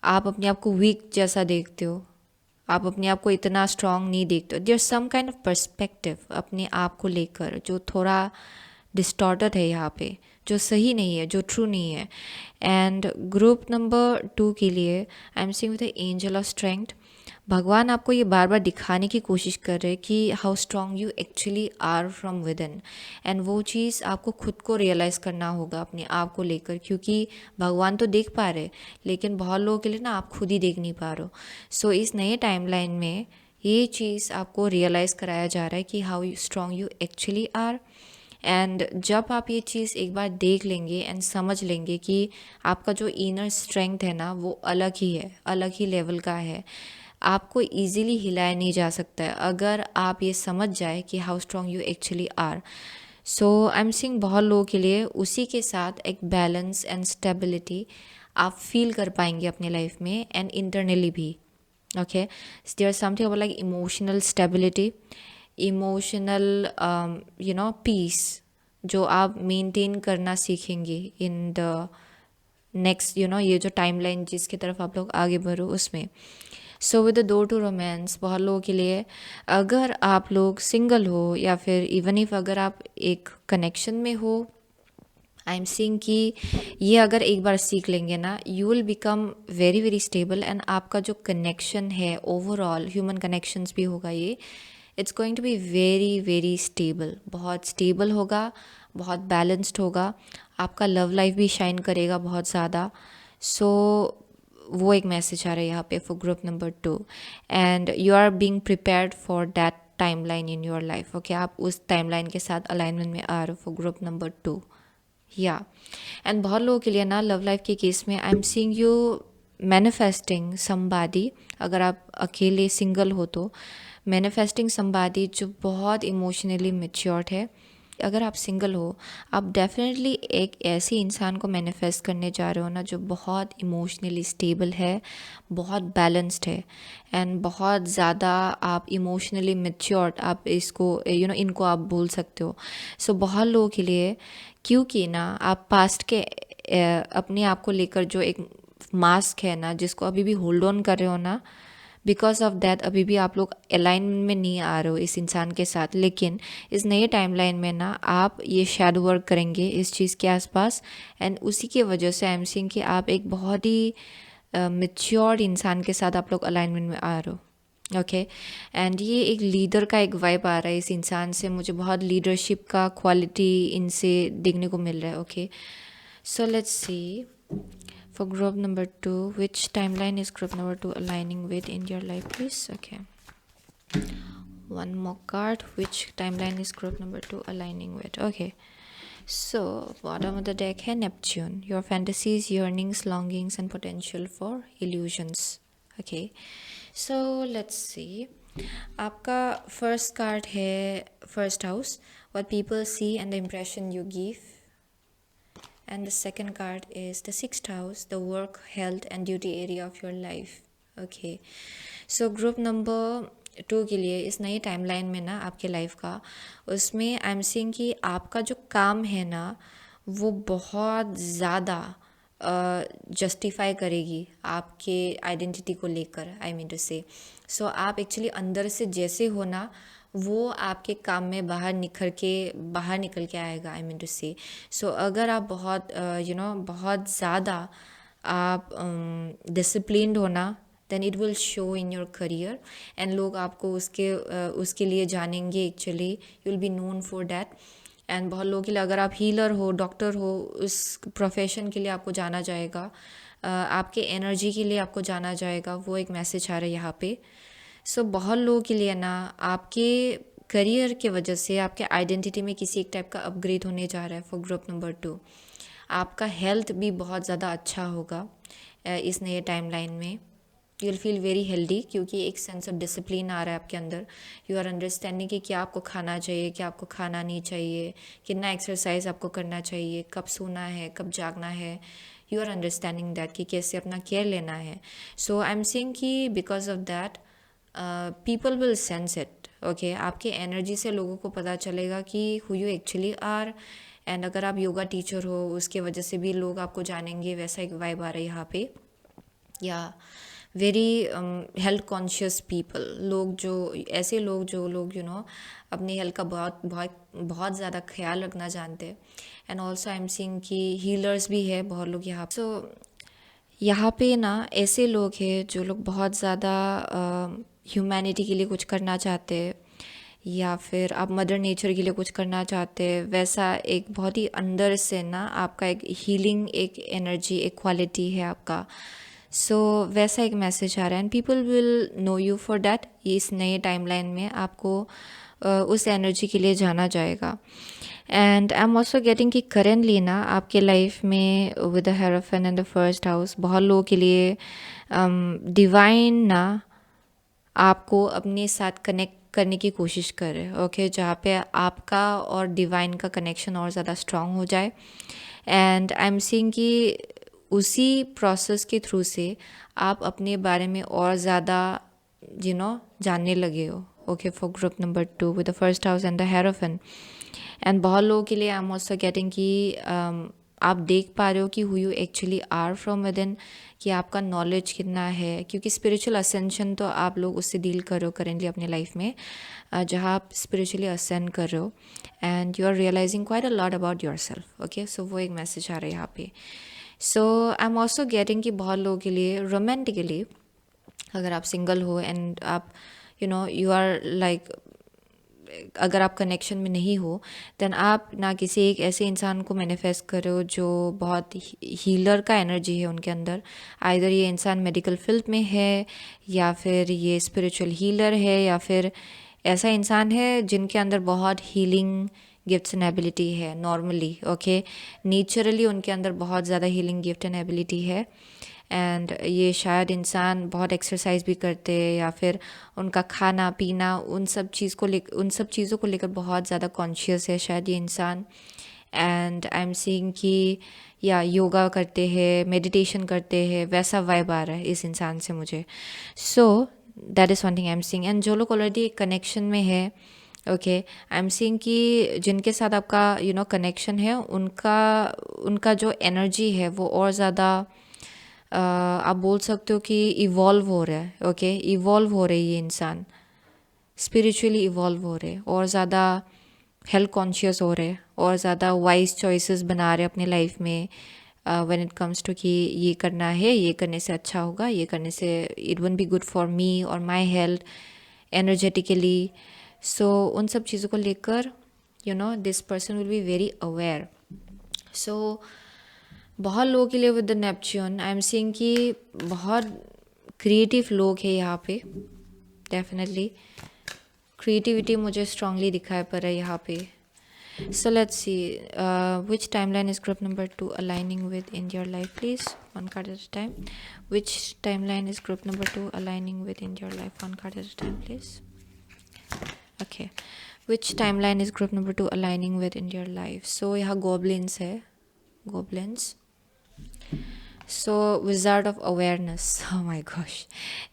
आप अपने आप को वीक जैसा देखते हो, आप अपने आप को इतना स्ट्रांग नहीं देखते हो। There some kind of perspective अपने आप को लेकर जो थोड़ा डिस्टॉर्टेड है यहाँ पे, जो सही नहीं है, जो ट्रू नहीं है। एंड ग्रुप नंबर 2 के लिए आई am seeing with the angel of strength भगवान आपको ये बार बार दिखाने की कोशिश कर रहे हैं कि how strong you actually are from within. And वो चीज़ आपको खुद को रियलाइज़ करना होगा अपने आप को लेकर, क्योंकि भगवान तो देख पा रहे लेकिन बहुत लोगों के लिए ना आप खुद ही देख नहीं पा रहे हो। सो इस नए टाइमलाइन में ये चीज़ आपको रियलाइज़ कराया जा रहा है कि how strong you actually are. And जब आप ये चीज़ एक बार देख लेंगे एंड समझ लेंगे कि आपका जो इनर स्ट्रेंथ है ना वो अलग ही है, अलग ही लेवल का है, आपको इजीली हिलाया नहीं जा सकता है अगर आप ये समझ जाए कि how strong you actually are. So I am seeing बहुत लोगों के लिए उसी के साथ एक बैलेंस एंड स्टेबिलिटी आप फील कर पाएंगे अपने लाइफ में एंड इंटरनली भी। Okay there something about like emotional stability, emotional peace जो आप मेंटेन करना सीखेंगे इन द नेक्स्ट ये जो टाइमलाइन जिसकी तरफ आप लोग आगे बढ़ो उसमें। So with the door to romance, बहुत लोगों के लिए अगर आप लोग सिंगल हो या फिर इवन इफ अगर आप एक कनेक्शन में हो, आई एम सीइंग कि ये अगर एक बार सीख लेंगे ना, you will become very very stable, and आपका जो कनेक्शन है ओवरऑल ह्यूमन कनेक्शंस भी होगा ये, it's going to be very very stable, बहुत स्टेबल होगा, बहुत बैलेंस्ड होगा, आपका लव लाइफ भी शाइन करेगा बहुत ज़्यादा। सो वो एक मैसेज आ रहा है यहाँ पे for group number 2, and you are being prepared for that timeline in your life. Okay, आप उस टाइमलाइन के साथ अलाइनमेंट में आ रहे हो फॉर ग्रुप नंबर 2। या एंड बहुत लोगों के लिए ना लव लाइफ के केस में I am seeing you manifesting somebody, अगर आप अकेले सिंगल हो तो मैनिफेस्टिंग समबाडी जो बहुत इमोशनली मैच्योर्ड है। अगर आप सिंगल हो, आप डेफिनेटली एक ऐसे इंसान को मैनिफेस्ट करने जा रहे हो ना जो बहुत इमोशनली स्टेबल है, बहुत बैलेंस्ड है, एंड बहुत ज़्यादा आप इमोशनली मैच्योर्ड, आप इसको इनको आप बोल सकते हो। सो बहुत लोगों के लिए, क्योंकि ना आप पास्ट के अपने आप को लेकर जो एक मास्क है ना जिसको अभी भी होल्ड ऑन कर रहे हो ना, बिकॉज ऑफ दैट अभी भी आप लोग अलाइनमेंट में नहीं आ रहे हो इस इंसान के साथ। लेकिन इस नए टाइमलाइन में ना आप ये शैडो वर्क करेंगे इस चीज़ के आसपास, एंड उसी की वजह से आई एम सीइंग कि आप एक बहुत ही मेच्योर्ड इंसान के साथ आप लोग अलाइनमेंट में आ रहे हो। ओके, एंड ये एक लीडर का एक वाइब आ रहा है इस इंसान से, मुझे बहुत लीडरशिप का क्वालिटी इनसे देखने को मिल रहा है। Okay, so let's C for group number 2, which timeline is group number 2 aligning with in your life, please? Okay, one more card, which timeline is group number 2 aligning with? Okay, so bottom of the deck है Neptune, your fantasies, yearnings, longings and potential for illusions. Okay, so let's see, आपका first card है first house, what people see and the impression you give, and the second card is the sixth house, the work, health and duty area of your life. Okay, so group number 2 के लिए इस नई टाइमलाइन में ना आपके लाइफ का, उसमें आई एम सीइंग कि आपका जो काम है ना वो बहुत ज़्यादा जस्टिफाई करेगी आपके आइडेंटिटी को लेकर, आई मीन टू से। सो आप एक्चुअली अंदर से जैसे हो ना, वो आपके काम में बाहर निकल के आएगा, आई मीन टू से। सो अगर आप बहुत बहुत ज़्यादा आप डिसिप्लिन्ड होना, then it will show in your career, and लोग आपको उसके लिए जानेंगे, actually you will be known for that. And बहुत लोगों के लिए, अगर आप हीलर हो, डॉक्टर हो, उस प्रोफेशन के लिए आपको जाना जाएगा, आपके एनर्जी के लिए आपको जाना जाएगा, वो एक मैसेज आ रहा है यहाँ पे। सो बहुत लोगों के लिए ना आपके करियर के वजह से आपके आइडेंटिटी में किसी एक टाइप का अपग्रेड होने जा रहा है फॉर ग्रुप नंबर 2। आपका हेल्थ भी बहुत ज़्यादा अच्छा होगा इस नए टाइमलाइन में, you will feel very healthy, क्योंकि एक सेंस ऑफ डिसिप्लिन आ रहा है आपके अंदर। यू आर अंडरस्टैंडिंग कि क्या आपको खाना चाहिए, क्या आपको खाना नहीं चाहिए, कितना एक्सरसाइज आपको करना चाहिए, कब सोना है, कब जागना है। यू आर अंडरस्टैंडिंग दैट कि कैसे अपना केयर लेना है। सो आई एम सेइंग कि because of that people will sense it. Okay, आपके एनर्जी से लोगों को पता चलेगा कि who you actually are, and अगर आप योगा टीचर हो उसके वजह से भी लोग आपको जानेंगे, वैसा एक वाइब आ रहा है यहाँ पे। या वेरी हेल्थ कॉन्शियस पीपल, जो लोग अपनी हेल्थ का बहुत बहुत बहुत ज़्यादा ख्याल रखना जानते हैं। And also I am seeing कि हीलर्स भी है बहुत लोग यहाँ। सो यहाँ पे ना ऐसे लोग हैं जो लोग बहुत ज़्यादा ह्यूमैनिटी के लिए कुछ करना चाहते हैं, या फिर आप मदर नेचर के लिए कुछ करना चाहते हैं, वैसा एक बहुत ही अंदर से ना आपका एक हीलिंग, एक एनर्जी, एक क्वालिटी है आपका। सो वैसा एक मैसेज आ रहा है, and people will know you for that. इस नए टाइमलाइन में आपको उस एनर्जी के लिए जाना जाएगा। And I am also getting कि करेंटली ना आपके लाइफ में with the hierophant and the first house, बहुत लोगों के लिए डिवाइन ना आपको अपने साथ कनेक्ट करने की कोशिश कर रहे हैं। ओके, जहाँ पे आपका और डिवाइन का कनेक्शन और ज़्यादा स्ट्रॉन्ग हो जाए। एंड आई एम सीइंग कि उसी प्रोसेस के थ्रू से आप अपने बारे में और ज़्यादा जानने लगे हो। Okay, for group number 2 with the first house and the hierophant. And बहुत लोगों के लिए आई एम ऑल्सो गेटिंग कि आप देख पा रहे हो कि who you actually are from within, कि आपका नॉलेज कितना है, क्योंकि स्पिरिचुअल असेंशन तो आप लोग उससे डील कर रहे हो करेंटली अपने लाइफ में, जहाँ आप स्पिरिचुअली असेंड कर रहे हो and you are realising quite a lot about yourself. Okay, so वो एक मैसेज आ रहा है यहाँ पे. So I am also getting कि बहुत लोगों के लिए रोमांटिकली, अगर आप सिंगल हो एंड आप यू आर लाइक, अगर आप कनेक्शन में नहीं हो देन आप ना किसी एक ऐसे इंसान को मैनिफेस्ट करो जो बहुत हीलर का एनर्जी है उनके अंदर. आइदर ये इंसान मेडिकल फील्ड में है, या फिर ये स्पिरिचुअल हीलर है, या फिर ऐसा इंसान है जिनके अंदर बहुत हीलिंग गिफ्ट्स एंड एबिलिटी है नॉर्मली. ओके, नेचुरली उनके अंदर बहुत ज़्यादा हीलिंग गिफ्ट एंड एबिलिटी है. एंड ये शायद इंसान बहुत एक्सरसाइज भी करते हैं, या फिर उनका खाना पीना उन सब चीज़ों को लेकर बहुत ज़्यादा कॉन्शियस है शायद ये इंसान. एंड आई एम सीइंग कि या योगा करते हैं, मेडिटेशन करते हैं, वैसा वाइब आ रहा है इस इंसान से मुझे. सो that is one thing I am seeing. And जो लोग ऑलरेडी एक कनेक्शन में है, ओके, आई एम सीइंग कि जिनके साथ आपका कनेक्शन है, उनका उनका जो एनर्जी है वो और ज़्यादा आप बोल सकते हो कि इवॉल्व हो रहा है. ओके, इवॉल्व हो रही है ये इंसान, स्पिरिचुअली इवॉल्व हो रहे, और ज़्यादा हेल्थ कॉन्शियस हो रहे, और ज़्यादा वाइज चॉइसेस बना रहे अपने लाइफ में व्हेन इट कम्स टू कि ये करना है, ये करने से अच्छा होगा, ये करने से it won't be good for me और माई हेल्थ एनर्जेटिकली. सो उन सब चीज़ों को लेकर this person will be very aware. So बहुत लोगों के लिए with the Neptune I am seeing कि बहुत क्रिएटिव लोग हैं यहाँ पे. डेफिनेटली क्रिएटिविटी मुझे स्ट्रांगली दिखाई पड़ रहा है यहाँ पे. So let's see which timeline is group number 2 aligning with in your life please, one card at a time. Which timeline is group number 2 aligning with in your life, one card at a time please. Okay, which timeline is group number 2 aligning with in your life. So यहाँ गॉबलिन्स है, goblins. So wizard of awareness, oh my gosh,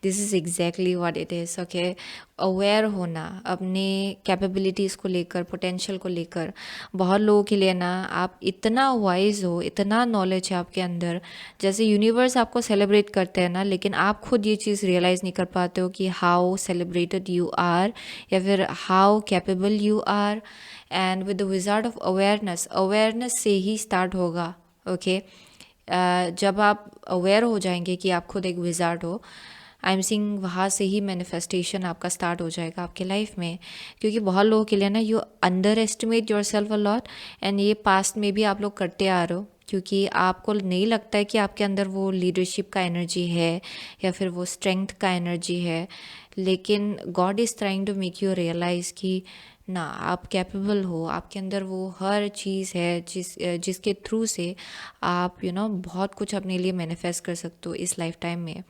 this is exactly what it is. Okay, aware होना अपने कैपेबिलिटीज़ को लेकर, पोटेंशियल को लेकर. बहुत लोगों के लिए ना आप इतना वाइज हो, इतना नॉलेज है आपके अंदर, जैसे यूनिवर्स आपको सेलिब्रेट करते हैं ना, लेकिन आप खुद ये चीज़ रियलाइज़ नहीं कर पाते हो कि हाउ सेलिब्रेटेड यू आर, या फिर how capable you are. And with the wizard of awareness, awareness से ही स्टार्ट होगा. ओके, जब आप अवेयर हो जाएंगे कि आप खुद एक विज़ार्ड हो, आई एम सीइंग वहाँ से ही मैनिफेस्टेशन आपका स्टार्ट हो जाएगा आपके लाइफ में. क्योंकि बहुत लोगों के लिए ना you under estimate your self a lot, and ये पास्ट में भी आप लोग करते आ रहे हो, क्योंकि आपको नहीं लगता है कि आपके अंदर वो लीडरशिप का एनर्जी है, या फिर वो स्ट्रेंथ का एनर्जी है. लेकिन god is trying to make you realise कि ना आप कैपेबल हो, आपके अंदर वो हर चीज़ है जिसके थ्रू से आप बहुत कुछ अपने लिए मैनिफेस्ट कर सकते हो इस लाइफ टाइम में.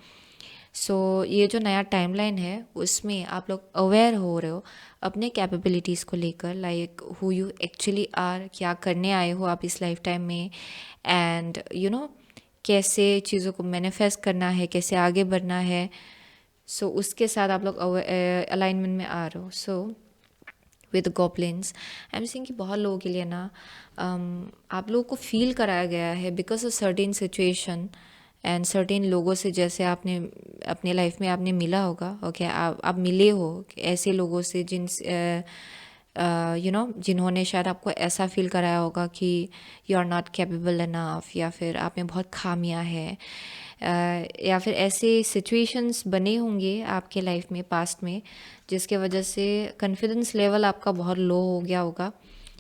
सो ये जो नया टाइमलाइन है उसमें आप लोग अवेयर हो रहे हो अपने कैपेबिलिटीज़ को लेकर, like who you actually are, क्या करने आए हो आप इस लाइफ टाइम में, एंड कैसे चीज़ों को मैनिफेस्ट करना है, कैसे आगे बढ़ना है. सो उसके साथ आप लोग अलाइनमेंट में आ रहे हो. So with goblins I am seeing कि बहुत लोगों के लिए ना आप लोगों को फील कराया गया है because of certain situation and certain लोगों से, जैसे आपने अपने लाइफ में आपने मिला होगा. ओके, आप मिले हो ऐसे लोगों से जिन्होंने शायद आपको ऐसा फील कराया होगा कि you are not capable enough, या फिर आप में बहुत खामियां हैं, या फिर ऐसे सिचुएशंस बने होंगे आपके लाइफ में पास्ट में जिसके वजह से कॉन्फिडेंस लेवल आपका बहुत लो हो गया होगा,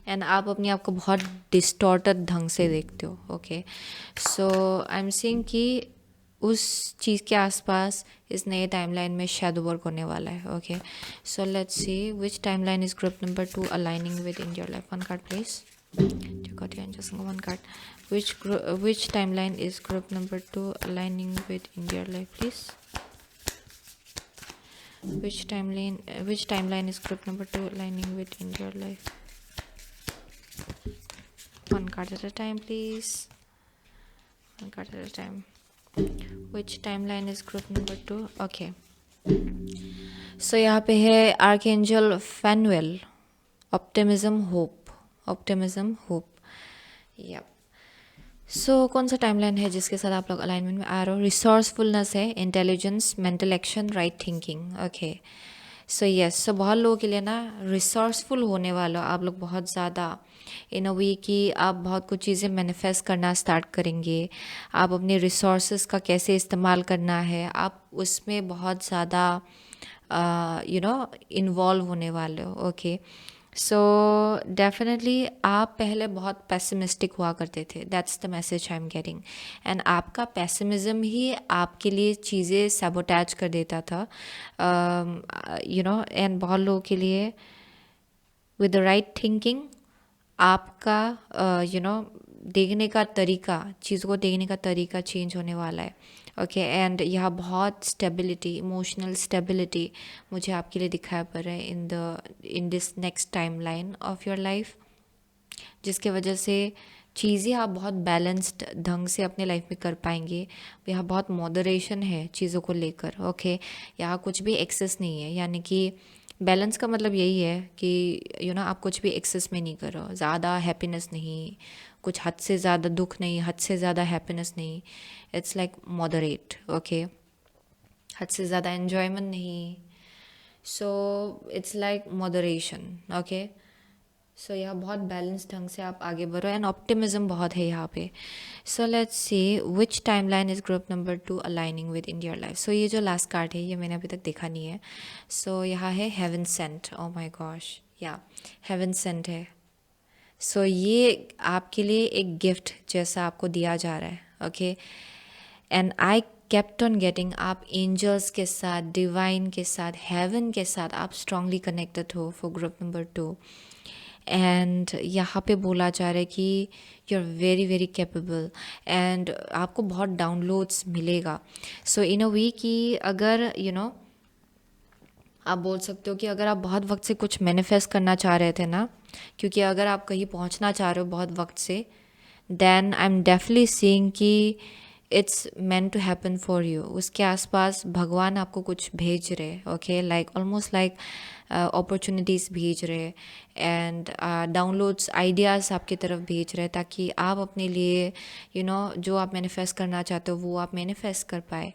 एंड आप अपने आप को बहुत डिस्टॉर्टेड ढंग से देखते हो. Okay, so I am seeing कि उस चीज़ के आसपास इस नए टाइमलाइन में शैडो वर्क होने वाला है. Okay, so let's see which timeline is group number 2 aligning with in your life, one card please. You got your angels, one card. Which timeline is group number 2 aligning with in your life, please? Which timeline is group number 2 aligning with in your life? One card at a time, please. One card at a time. Which timeline is group number 2? Okay. So यहाँ पे है Archangel Phanuel, optimism, hope. Yep. कौन सा टाइमलाइन है जिसके साथ आप लोग अलाइनमेंट में आ रहे हो? रिसोर्सफुलनेस है, intelligence, mental action, right thinking. Okay, so yes, so बहुत लोगों के लिए ना रिसोर्सफुल होने वाला आप लोग बहुत ज़्यादा इन अ वे कि आप बहुत कुछ चीज़ें मैनिफेस्ट करना स्टार्ट करेंगे। आप अपने रिसोर्सेज का कैसे इस्तेमाल करना है, आप उसमें बहुत ज़्यादा इन्वॉल्व होने वाले हो। ओके, सो डेफिनेटली आप पहले बहुत पेसिमिस्टिक हुआ करते थे, that's the message I am getting. And आपका पेसिमिज्म ही आपके लिए चीज़ें सैबोटैज कर देता था, एंड बहुत लोगों के लिए विद द राइट थिंकिंग आपका देखने का तरीका, चीज़ों को देखने का तरीका चेंज होने वाला है। ओके, एंड यह बहुत स्टेबिलिटी, इमोशनल स्टेबिलिटी मुझे आपके लिए दिखाई पड़ रहा है in this next time line of your life, जिसके वजह से चीज़ें आप बहुत बैलेंस्ड ढंग से अपने लाइफ में कर पाएंगे। यहाँ बहुत मॉडरेशन है चीज़ों को लेकर। ओके, यहाँ कुछ भी एक्सेस नहीं है, यानी कि बैलेंस का मतलब यही है कि आप कुछ भी एक्सेस में नहीं करो, ज़्यादा हैप्पीनेस नहीं, कुछ हद से ज़्यादा दुख नहीं, हद से ज़्यादा हैप्पीनेस नहीं, इट्स लाइक मॉडरेट। ओके, हद से ज़्यादा एन्जॉयमेंट नहीं, so it's like moderation. Okay, so यह बहुत बैलेंस ढंग से आप आगे बढ़ो, एंड ऑप्टिमिज्म बहुत है यहाँ पे। So let's see which timeline is group number 2 aligning with in your life. So ये जो लास्ट कार्ड है ये मैंने अभी तक देखा नहीं है। सो यहाँ है हेवन सेंट। ओ माई गॉश, या हेवन सेंट है। सो ये आपके लिए एक गिफ्ट जैसा आपको दिया जा रहा है। Okay, and I kept on getting, आप एंजल्स के साथ, डिवाइन के साथ, हेवन के साथ आप स्ट्रांगली कनेक्टेड हो फॉर ग्रुप नंबर 2। एंड यहाँ पे बोला जा रहा है कि you are very very capable, and आपको बहुत डाउनलोड्स मिलेगा। सो इन अ वे कि अगर आप बोल सकते हो कि अगर आप बहुत वक्त से कुछ मैनिफेस्ट करना चाह रहे थे ना, क्योंकि अगर आप कहीं पहुंचना चाह रहे हो बहुत वक्त से, then I am definitely seeing कि it's meant to happen for you. उसके आसपास भगवान आपको कुछ भेज रहे, okay, like almost like opportunities भेज रहे, एंड डाउनलोड्स, आइडियाज़ आपकी तरफ भेज रहे, ताकि आप अपने लिए जो आप मैनिफेस्ट करना चाहते हो वो आप मैनिफेस्ट कर पाए।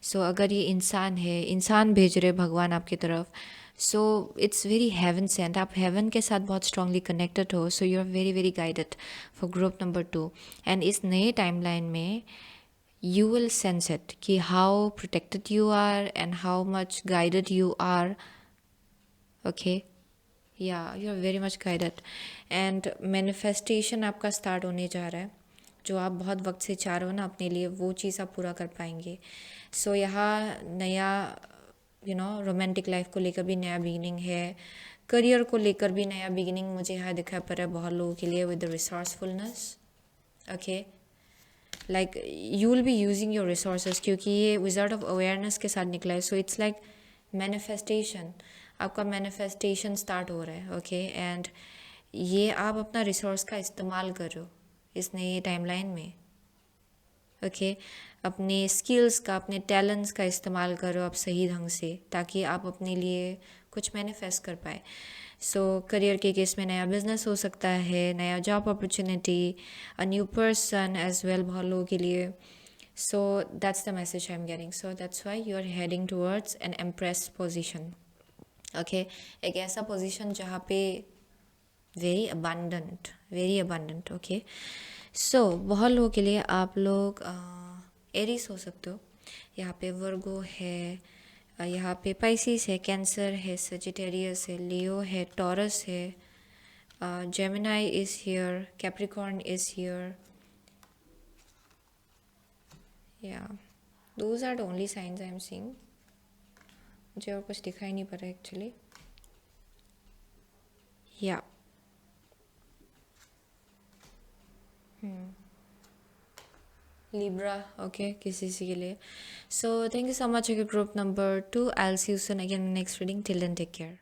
सो अगर ये इंसान है, इंसान भेज रहे भगवान आपकी तरफ, so it's very heaven sent, आप हेवन के साथ बहुत स्ट्रांगली कनेक्टेड हो। So you are very very guided for group number 2। And इस नए टाइमलाइन में you will sense it कि how protected you are and how much guided you are. Okay, yeah, you are very much guided, and manifestation आपका start होने जा रहा है। जो आप बहुत वक्त से चाह रहे हो ना अपने लिए, वो चीज़ आप पूरा कर पाएंगे। सो यहाँ नया रोमांटिक लाइफ को लेकर भी नया बिगिनिंग है, करियर को लेकर भी नया बिगिनिंग मुझे यहाँ दिखाई पड़ रहा है बहुत लोगों के लिए, with the resourcefulness. Okay, like you will be using your resources, क्योंकि ये विजार्ड ऑफ अवेयरनेस के साथ निकला है। सो इट्स लाइक मैनिफेस्टेशन, आपका मैनिफेस्टेशन स्टार्ट हो रहा है। ओके, एंड ये आप अपना रिसोर्स का इस्तेमाल करो इस नए टाइमलाइन में। ओके, अपने स्किल्स का, अपने टैलेंट्स का इस्तेमाल करो आप सही ढंग से, ताकि आप अपने लिए कुछ मैनिफेस्ट कर पाए। सो करियर के केस में नया बिजनेस हो सकता है, नया job opportunity, a new person as well बहुत लोगों के लिए। So that's the message I am getting. So that's why you are heading towards an empress position. Okay, एक ऐसा पोजिशन जहाँ पे वेरी अबंडेंट। ओके, सो बहुत लोगों के लिए आप लोग एरीज हो सकते हो, यहाँ पे वर्गो है, यहाँ पे पाइसिस है, कैंसर है, सजिटेरियस है, लियो है, टॉरस है, Gemini is here, Capricorn is here. या those are the only signs I am seeing. मुझे और कुछ दिखाई नहीं पड़ रहा एक्चुअली। या Libra, okay, किसी के लिए। So thank you so much, okay, group number 2. I'll see you soon again in the next reading. Till then, take care.